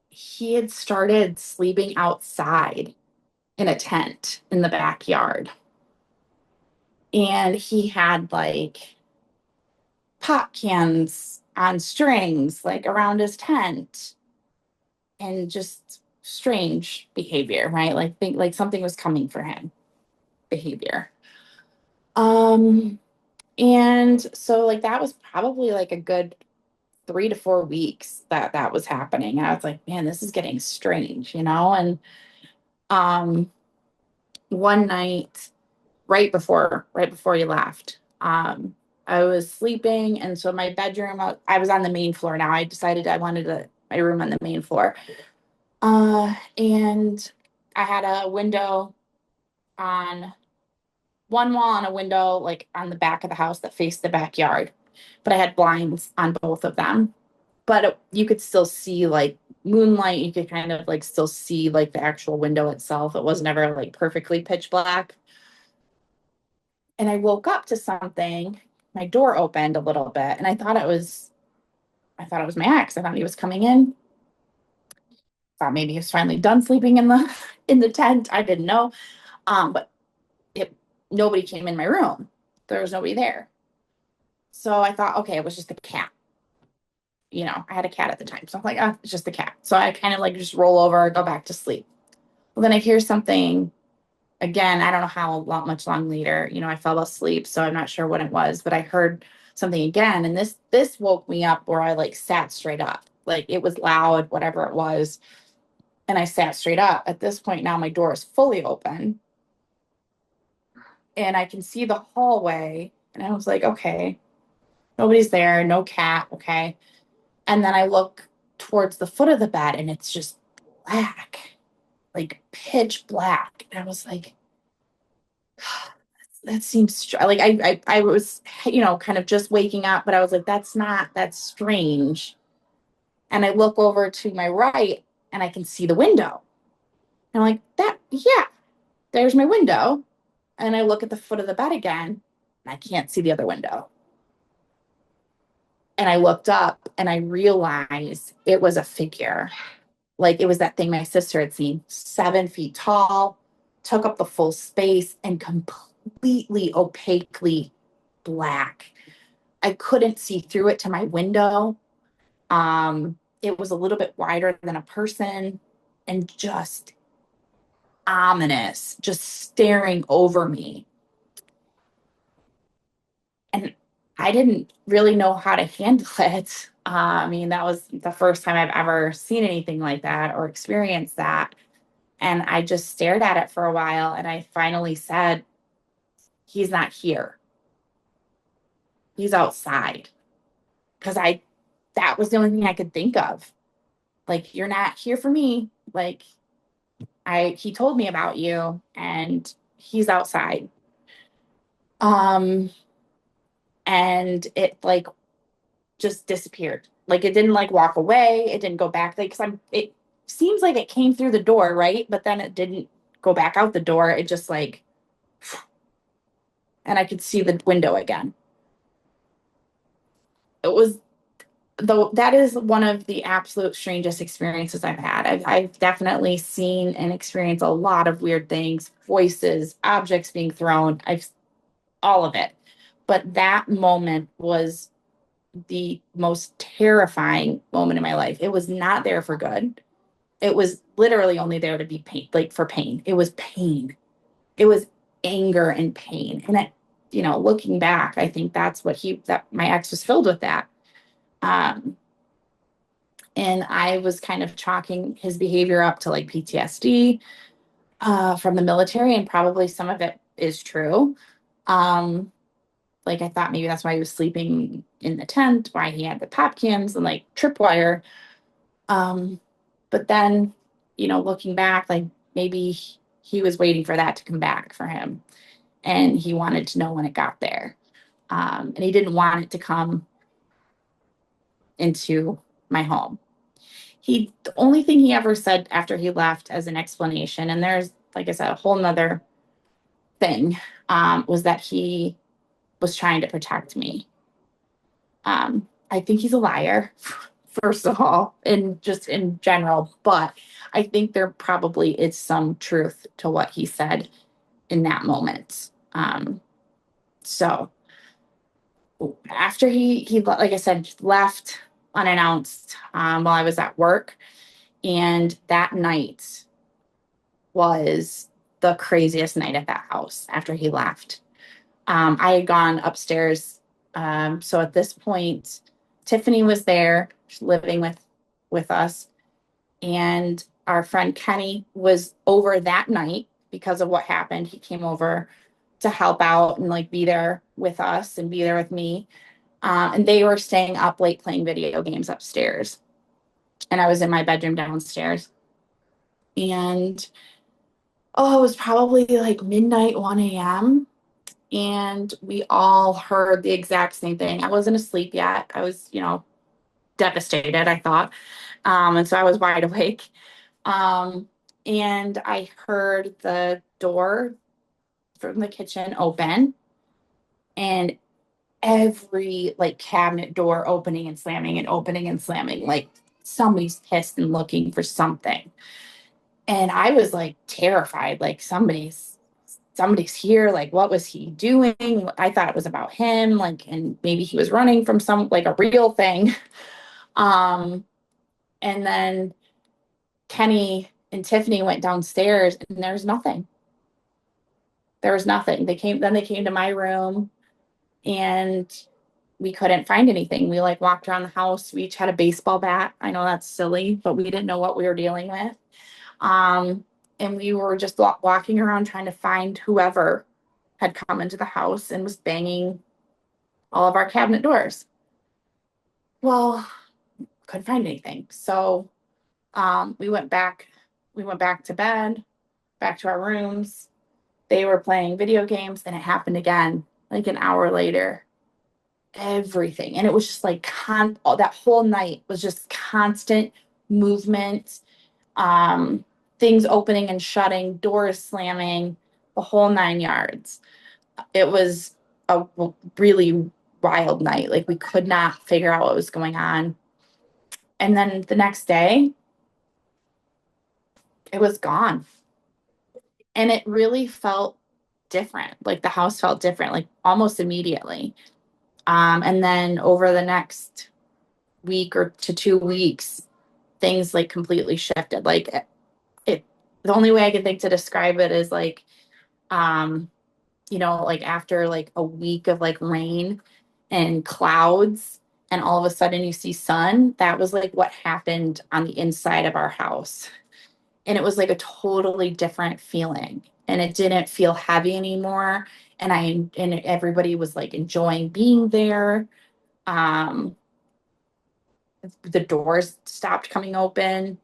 he had started sleeping outside in a tent in the backyard. And he had like pop cans on strings, like around his tent, and just strange behavior, right? Like think like something was coming for him, behavior. Um, and so like that was probably like a good 3 to 4 weeks that that was happening. And I was like, man, this is getting strange, And um, one night right before you left. I was sleeping, and so my bedroom. I was on the main floor now. I decided I wanted my room on the main floor, and I had a window on one wall and a window like on the back of the house that faced the backyard, but I had blinds on both of them. But you could still see like moonlight. You could kind of like still see like the actual window itself. It was never like perfectly pitch black. And I woke up to something my door opened a little bit, and I thought it was my ex. I thought he was coming in. Thought maybe he was finally done sleeping in the in the tent. I didn't know. But it nobody came in my room. There was nobody there. So I thought, okay, it was just the cat. I had a cat at the time. So I'm like, oh, it's just the cat. So I kind of like just roll over, go back to sleep. Well, then I hear something again. I don't know how much long later, I fell asleep. So I'm not sure what it was, but I heard something again. And this woke me up where I like sat straight up. Like it was loud, whatever it was. And I sat straight up. At this point now my door is fully open and I can see the hallway. And I was like, okay, nobody's there, no cat, okay. And then I look towards the foot of the bed and it's just black, like pitch black. And I was like, that seems like I was, kind of just waking up, but I was like, that's strange. And I look over to my right and I can see the window. And I'm like, yeah, there's my window. And I look at the foot of the bed again and I can't see the other window. And I looked up and I realized it was a figure. Like it was that thing my sister had seen, 7 feet tall, took up the full space and completely opaquely black. I couldn't see through it to my window. It was a little bit wider than a person and just ominous, just staring over me. And I didn't really know how to handle it. I mean, that was the first time I've ever seen anything like that or experienced that. And I just stared at it for a while. And I finally said, he's not here. He's outside. Because that was the only thing I could think of. Like, you're not here for me. Like, he told me about you and he's outside. Um, and it like just disappeared. Like it didn't like walk away. It didn't go back. Like, it seems like it came through the door, right? But then it didn't go back out the door. It just like, and I could see the window again. It was, though, that is one of the absolute strangest experiences I've had. I've definitely seen and experienced a lot of weird things, voices, objects being thrown. All of it. But that moment was the most terrifying moment in my life. It was not there for good. It was literally only there to be pain, like for pain. It was pain. It was anger and pain. And looking back, I think that my ex was filled with that. Um, and I was kind of chalking his behavior up to like PTSD from the military, and probably some of it is true. Um, like I thought maybe that's why he was sleeping in the tent, why he had the pop cams and like tripwire. Um, but then, looking back, like maybe he was waiting for that to come back for him, and he wanted to know when it got there. And he didn't want it to come into my home. The only thing he ever said after he left as an explanation, and there's, like I said, a whole nother thing, was that he was trying to protect me. I think he's a liar, first of all, and just in general, but I think there probably is some truth to what he said in that moment. So after he like I said, left unannounced, while I was at work, and that night was the craziest night at that house after he left. I had gone upstairs. So at this point, Tiffany was there living with us, and our friend Kenny was over that night because of what happened. He came over to help out and like be there with us and be there with me. And they were staying up late playing video games upstairs, and I was in my bedroom downstairs. And oh, it was probably like midnight, 1 a.m. And we all heard the exact same thing. I wasn't asleep yet. I was, devastated, I thought. And so I was wide awake. Um, and I heard the door from the kitchen open, and every like cabinet door opening and slamming and opening and slamming, like somebody's pissed and looking for something. And I was like terrified, like somebody's here, like what was he doing? I thought it was about him, like, and maybe he was running from some like a real thing. um and then Kenny and Tiffany went downstairs and there was nothing. They came to my room, and we couldn't find anything. We like walked around the house. We each had a baseball bat. I know that's silly, but we didn't know what we were dealing with. Um, and we were just walking around trying to find whoever had come into the house and was banging all of our cabinet doors. Well, couldn't find anything. So we went back to bed, back to our rooms. They were playing video games, and it happened again, like an hour later. Everything. And it was just like that whole night was just constant movement, um, things opening and shutting, doors slamming, the whole 9 yards. It was a really wild night. Like we could not figure out what was going on. And then the next day, it was gone. And it really felt different. Like the house felt different, like almost immediately. And then over the next week or to 2 weeks, things like completely shifted. Like it, the only way I can think to describe it is like, um, like after like a week of like rain and clouds, and all of a sudden you see sun. That was like what happened on the inside of our house. And it was like a totally different feeling. And it didn't feel heavy anymore. And everybody was like enjoying being there. Um, the doors stopped coming open.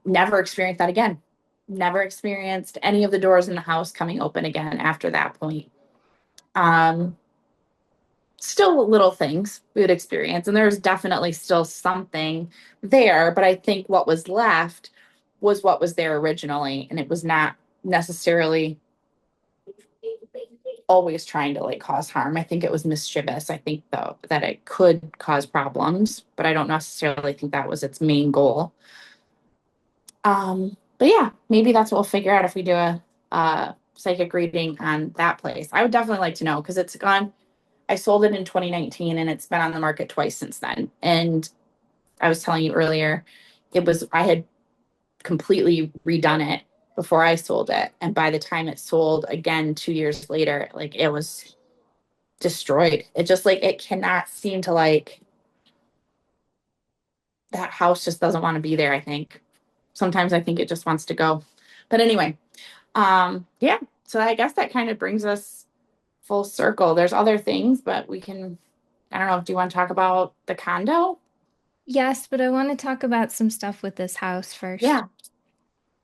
Never experienced that again. Never experienced any of the doors in the house coming open again after that point. Um, Still little things we would experience, and there's definitely still something there, but I think what was left was what was there originally, and it was not necessarily always trying to like cause harm. I think it was mischievous. I think though that it could cause problems, but I don't necessarily think that was its main goal. But yeah, maybe that's what we'll figure out if we do a psychic reading on that place. I would definitely like to know because it's gone. I sold it in 2019 and it's been on the market twice since then. And I was telling you earlier, I had completely redone it before I sold it. And by the time it sold again 2 years later, like it was destroyed. It just like, it cannot seem to like, that house just doesn't want to be there, I think. Sometimes I think it just wants to go. But anyway, yeah. So I guess that kind of brings us full circle. There's other things, but I don't know, do you want to talk about the condo? Yes, but I want to talk about some stuff with this house first. Yeah.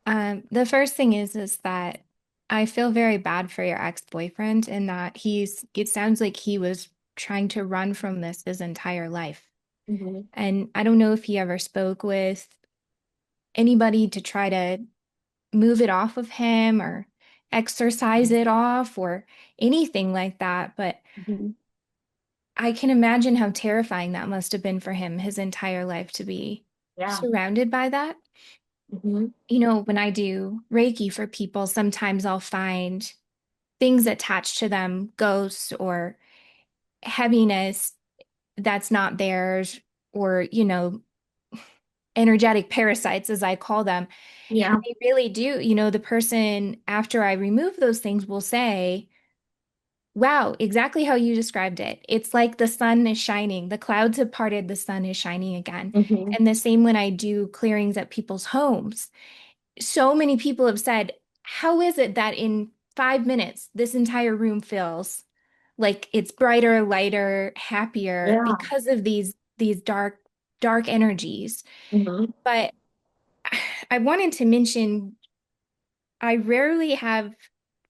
The first thing is that I feel very bad for your ex-boyfriend in that it sounds like he was trying to run from this his entire life. Hmm. And I don't know if he ever spoke with anybody to try to move it off of him or exercise it off or anything like that. But Hmm. I can imagine how terrifying that must have been for him his entire life to be Yeah. surrounded by that. Hmm. When I do Reiki for people, sometimes I'll find things attached to them, ghosts or heaviness that's not theirs, or, energetic parasites, as I call them. And Yeah. they really do, the person after I remove those things will say, wow, exactly how you described it. It's like the sun is shining, the clouds have parted, the sun is shining again. Hmm. And the same when I do clearings at people's homes. So many people have said, how is it that in 5 minutes this entire room feels like it's brighter, lighter, happier Yeah. because of these dark energies? Hmm. But I wanted to mention I rarely have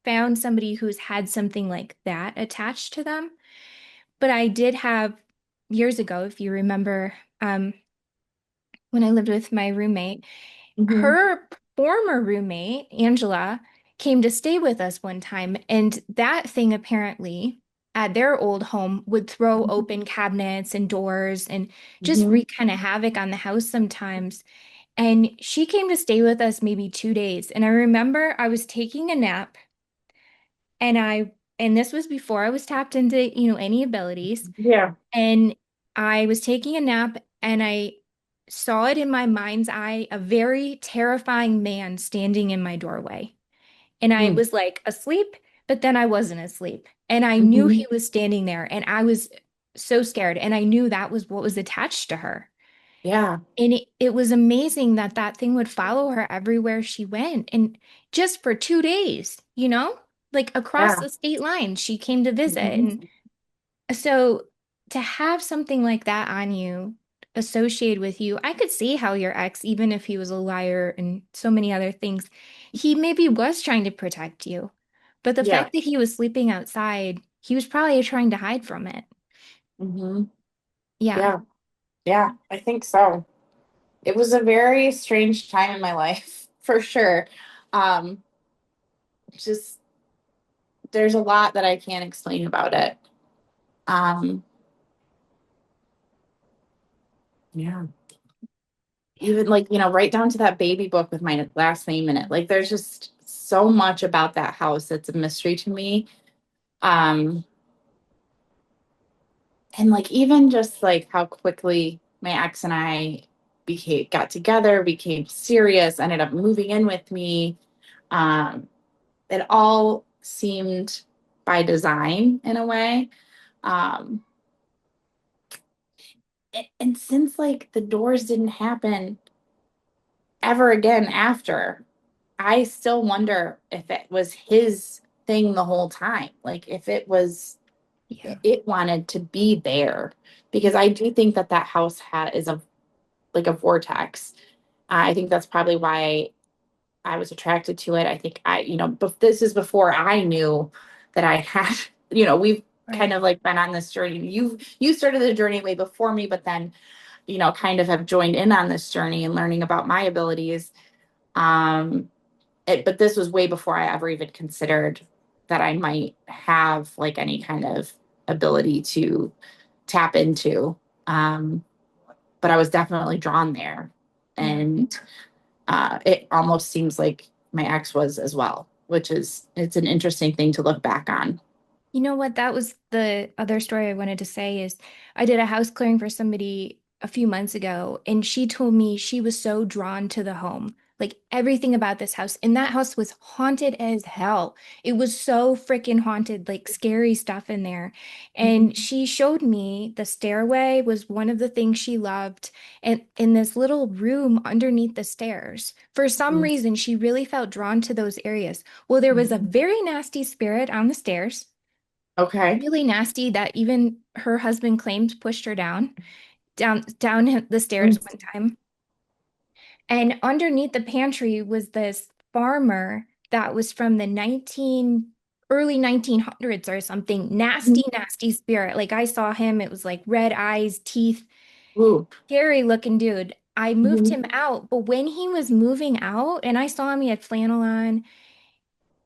found somebody who's had something like that attached to them, but I did have years ago, if you remember, when I lived with my roommate. Hmm. Her former roommate, Angela, came to stay with us one time, and that thing apparently. at their old home would throw open cabinets and doors and just Hmm. wreak kind of havoc on the house sometimes. And she came to stay with us maybe 2 days. And I remember I was taking a nap and and this was before I was tapped into, any abilities. Yeah. And I was taking a nap and I saw it in my mind's eye, a very terrifying man standing in my doorway. And I Mm. was like asleep, but then I wasn't asleep. And I knew Hmm. he was standing there and I was so scared. And I knew that was what was attached to her. Yeah. And it was amazing that that thing would follow her everywhere she went. And just for 2 days, like across Yeah. the state line, she came to visit. And Hmm. so to have something like that on you, associated with you, I could see how your ex, even if he was a liar and so many other things, he maybe was trying to protect you. But the Yeah. fact that he was sleeping outside, he was probably trying to hide from it. Hmm. Yeah. Yeah. Yeah. I think so. It was a very strange time in my life, for sure. Um, just there's a lot that I can't explain about it. Um, yeah. Even like, right down to that baby book with my last name in it. Like there's just so much about that house that's a mystery to me. Um, and like even just like how quickly my ex and I got together, became serious, ended up moving in with me. Um, it all seemed by design in a way. Um, and since like the doors didn't happen ever again after, I still wonder if it was his thing the whole time. Like if it was, Yeah. it wanted to be there. Because I do think that that house is a like a vortex. I think that's probably why I was attracted to it. I think but this is before I knew that I had, we've kind Right. of like been on this journey. You started the journey way before me, but then, kind of have joined in on this journey and learning about my abilities. Um, but this was way before I ever even considered that I might have like any kind of ability to tap into. Um, but I was definitely drawn there. Yeah. And it almost seems like my ex was as well, it's an interesting thing to look back on. You know what? That was the other story I wanted to say is I did a house clearing for somebody a few months ago, and she told me she was so drawn to the home. Like everything about this house, and that house was haunted as hell. It was so freaking haunted, like scary stuff in there. And Mhm. she showed me the stairway was one of the things she loved, and in this little room underneath the stairs. For some reason, she really felt drawn to those areas. Well, there was a Mhm. very nasty spirit on the stairs, Okay. really nasty, that even her husband claimed pushed her down the stairs Mm. one time. And underneath the pantry was this farmer that was from the early 1900s or something. Nasty, nasty spirit. Like I saw him, it was like red eyes, teeth, Ooh. scary looking dude. I moved Mhm. him out, but when he was moving out and I saw him, he had flannel on,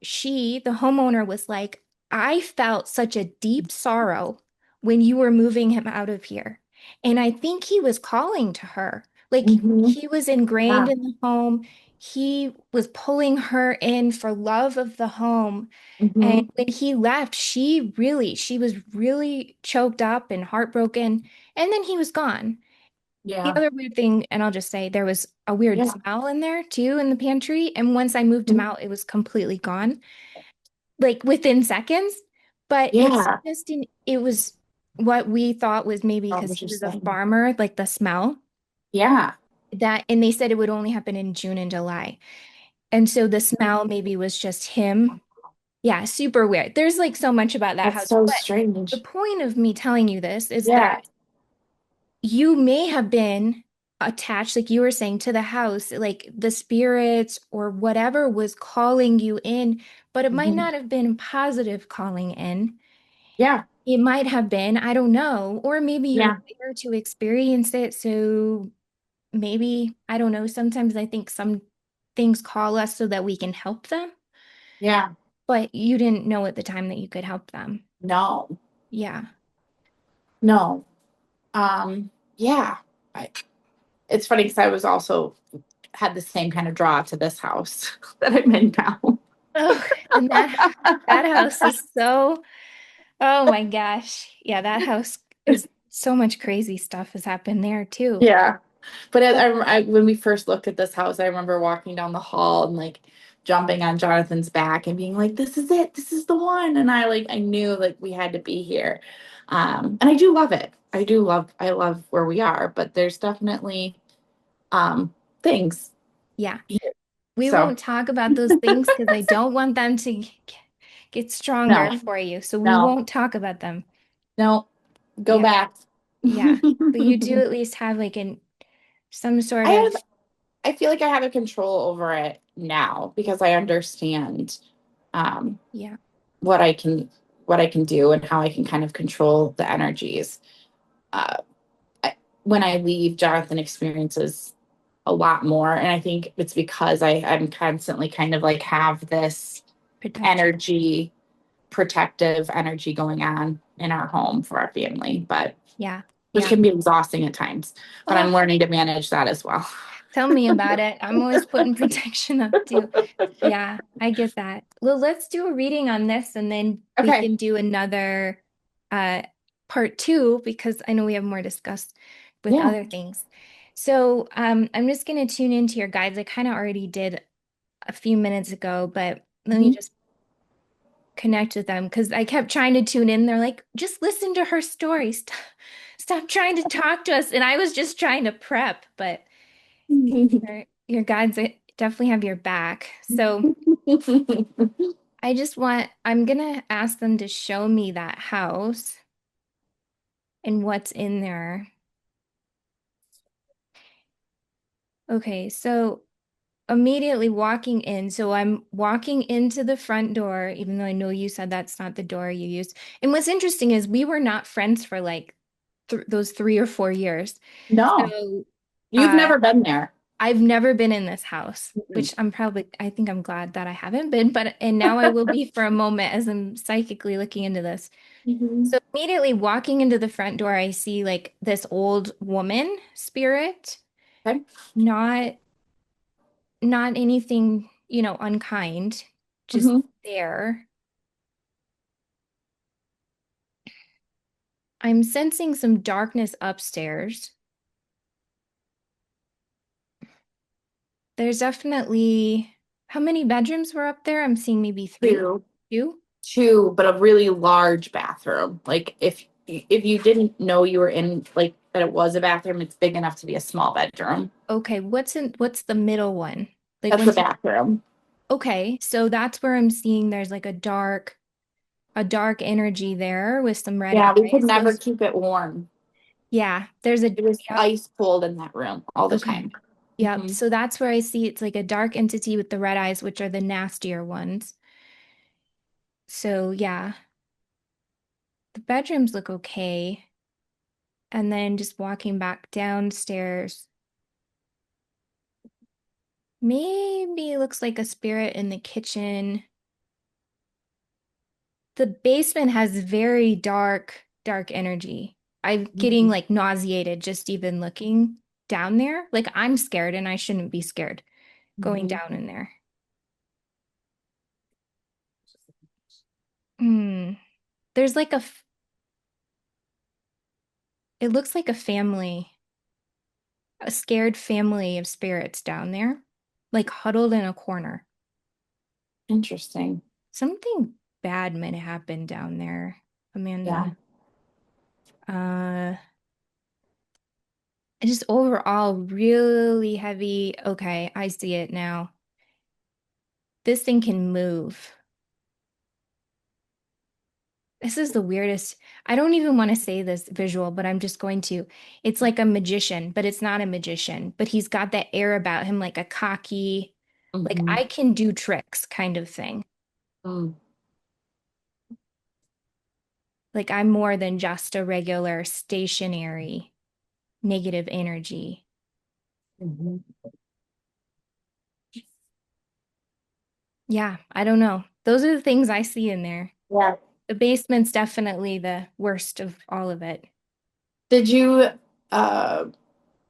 the homeowner, was like, I felt such a deep sorrow when you were moving him out of here. And I think he was calling to her. Like Mhm. he was ingrained Yeah. in the home. He was pulling her in for love of the home. And Mhm. when he left, she was really choked up and heartbroken. And then he was gone. The Yeah. other weird thing, and I'll just say there was a weird Yeah. smell in there too in the pantry. And once I moved him Mhm. out, it was completely gone like within seconds. But Yeah. it was what we thought was maybe Oh, because he was a interesting. farmer, like the smell Yeah. and they said it would only happen in June and July. And so the smell maybe was just him. Yeah, super weird. There's like so much about that That's house. so But the strange. point of me telling you this is that Yeah. you may have been attached, like you were saying, to the house, like the spirits or whatever was calling you in, but it might Mhm. not have been positive calling in. Yeah. It might have been, I don't know, or maybe you're Yeah. there to experience it. So maybe, I don't know, sometimes I think some things call us so that we can help them, Yeah. but you didn't know at the time that you could help them. No. Yeah. No. Yeah. I, it's funny because I was also had the same kind of draw to this house that I'm in now. Oh, and that house is so, oh my gosh. Yeah, that house is so much crazy stuff has happened there too. Yeah. But when we first looked at this house, I remember walking down the hall and like jumping on Jonathan's back and being like, "This is it. This is the one." And I knew like we had to be here. And I do love it. I love where we are, but there's definitely um, things Yeah. here. We So won't talk about those things because I don't want them to get no, stronger for you. So we no, won't talk about them. no, go Yeah. back. Yeah. But you do at least have like some sort I of, have, I feel like I have a control over it now because I understand um, yeah, what I can what I can do and how I can kind of control the energies. Uh, when I leave, Jonathan experiences a lot more, and I think it's because I'm constantly kind of like have this protection. energy, protective energy going on in our home for our family, but Yeah. which Yeah. can be exhausting at times. But I'm Oh, learning to manage that as well. tell me about it. I'm always putting protection up too. Yeah, I get that. Well, let's do a reading on this and then we Okay. can do another uh part two because I know we have more to discuss with Yeah. other things. So I'm just gonna tune into your guides. I kind of already did a few minutes ago, but let me Mhm. just connect with them because I kept trying to tune in. They're like, just listen to her story. Stop trying to talk to us. And I was just trying to prep, but your guides definitely have your back. So I'm gonna ask them to show me that house and what's in there. Okay, so immediately walking in, so I'm walking into the front door, even though I know you said that's not the door you used. And what's interesting is we were not friends for like th those 3 or 4 years. No, So you've uh, never been there. I've never been in this house, Mm-mm. which I think I'm glad that I haven't been, and now I will be for a moment as I'm psychically looking into this. Mhm. So immediately walking into the front door, I see like this old woman spirit, Okay. not not anything, unkind, just Hmm. there. I'm sensing some darkness upstairs. There's definitely, how many bedrooms were up there? I'm seeing maybe three, Two. two. Two, but a really large bathroom. Like if you didn't know you were in like that it was a bathroom, it's big enough to be a small bedroom. Okay, what's the middle one? Like That's the once you, bathroom. okay, so that's where I'm seeing there's like a dark energy there with some red Yeah, we could eyes. never keep it warm. Yeah, there's a, It was yep, ice cold in that room all the okay. time. Yep. Hmm. So that's where I see it's like a dark entity with the red eyes, which are the nastier ones. So yeah, the bedrooms look okay. And then just walking back downstairs, maybe it looks like a spirit in the kitchen. The basement has very dark, dark energy. I'm getting Hmm. like nauseated just even looking down there. Like I'm scared and I shouldn't be scared going Hmm. down in there. Hmm. There's like it looks like a scared family of spirits down there, like huddled in a corner. Interesting. Something bad might have happened down there, Yeah. Amanda. Uh, just overall really heavy. Okay, I see it now. This thing can move. This is the weirdest. I don't even want to say this visual, but I'm just going to. It's like a magician, but it's not a magician. But he's got that air about him, like a cocky, like Hmm. I can do tricks kind of thing. Hmm. Like I'm more than just a regular stationary negative energy. Hmm. Yeah, I don't know. Those are the things I see in there. Yeah. The basement's definitely the worst of all of it. Did you uh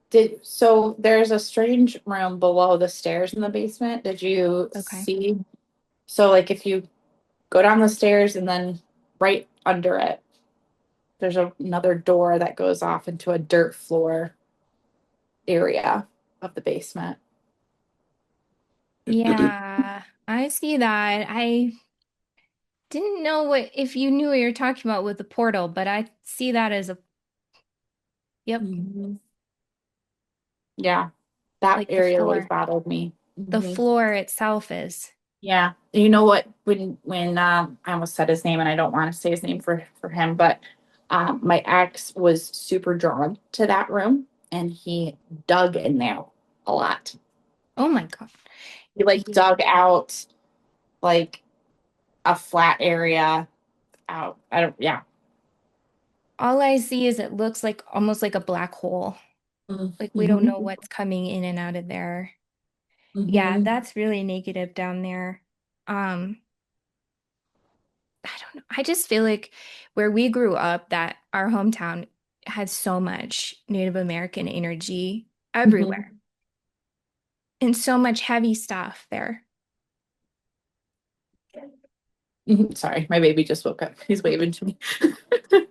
did so there's a strange room below the stairs in the basement. Did you Okay. see? So like if you go down the stairs and then right under it, there's another door that goes off into a dirt floor area of the basement. Yeah, I see that. I didn't know what if you knew what you're talking about with the portal, but I see that as a yep, Mhm. Yeah, that like the area always floor. bothered me. The Mhm. floor itself is. Yeah. You know what? When I almost said his name and I don't want to say his name for him, but my ex was super drawn to that room and he dug in there a lot. Oh my God. He like Yeah. dug out like a flat area out. I don't, yeah. All I see is it looks like almost like a black hole. Like we don't know Mm-hmm. what's coming in and out of there. Yeah, Mm-hmm. that's really negative down there. Um, I don't know. I just feel like where we grew up, that our hometown had so much Native American energy everywhere Mm-hmm. and so much heavy stuff there. Sorry, my baby just woke up. He's waving to me.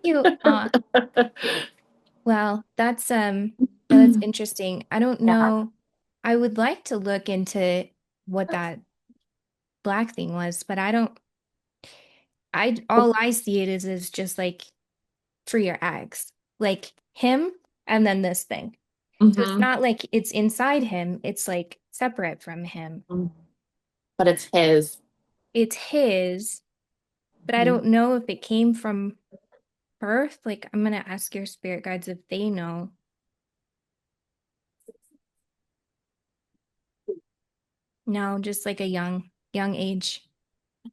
You, well, yeah, that's interesting. I don't Yeah. know. I would like to look into what that black thing was, but I don't, all I see it is just like for your eggs, like him and then this thing. So it's Mm-hmm. not like it's inside him, it's like separate from him. But it's his. It's his, but I don't Mhm. know if it came from birth. Like, I'm gonna ask your spirit guides if they know. No, just like a young age.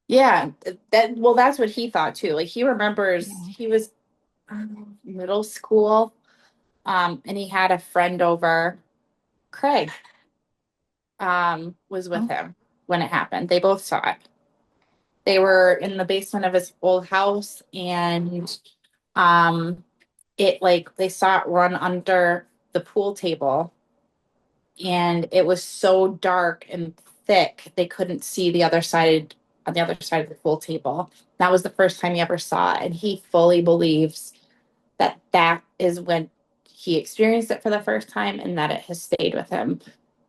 Yeah, that's what he thought too. Like he remembers Yeah. he was middle school, and he had a friend over. Craig, was with Oh, him when it happened. They both saw it. They were in the basement of his old house, and um, it like they saw it run under the pool table, and it was so dark and thick they couldn't see the other side on the other side of the pool table. That was the first time he ever saw it, and he fully believes that that is when he experienced it for the first time and that it has stayed with him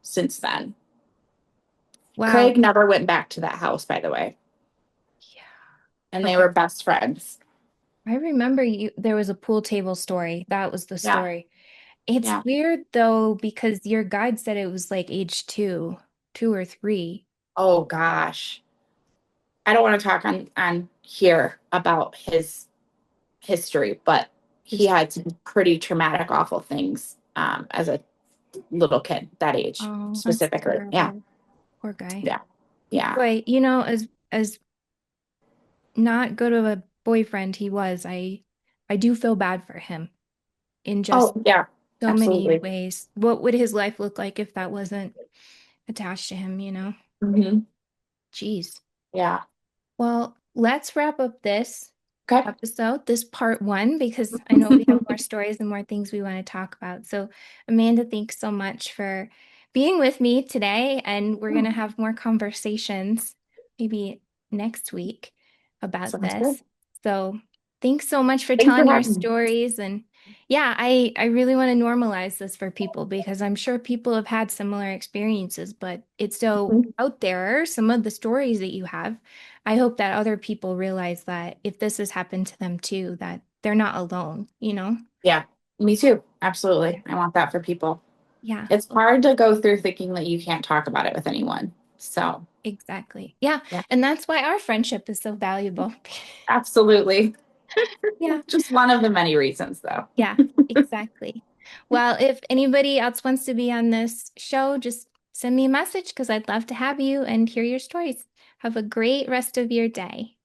since then. wow. Craig never went back to that house, by the way, Yeah. and they Okay. were best friends. I remember there was a pool table story. That was the Yeah, story. It's yeah. weird though, because your guide said it was like age two or three. Oh gosh, I don't want to talk on here about his history, but he Just, had some pretty traumatic, awful things as a little kid that age oh, that's specifically. Yeah, terrible. Poor guy. yeah, yeah. Boy, as not good of a boyfriend he was, I do feel bad for him in just Oh yeah, so many absolutely. ways. What would his life look like if that wasn't attached to him? Hmm. Jeez. Yeah. Well, let's wrap up this Okay. episode, this part one, because I know we have more stories and more things we want to talk about. So, Amanda, thanks so much for being with me today. And we're going to have more conversations maybe next week about Sounds good. this. So, thanks so much for Thanks for telling your having me. stories. And yeah, I really want to normalize this for people because I'm sure people have had similar experiences, but it's so Mhm. out there, some of the stories that you have. I hope that other people realize that if this has happened to them too, that they're not alone? Yeah, me too. Yeah. Absolutely. I want that for people. Yeah, It's hard to go through thinking that you can't talk about it with anyone. So, exactly. Yeah. yeah, And that's why our friendship is so valuable. absolutely. Yeah. Just one of the many reasons, though. Yeah, exactly. Well, if anybody else wants to be on this show, just send me a message because I'd love to have you and hear your stories. Have a great rest of your day.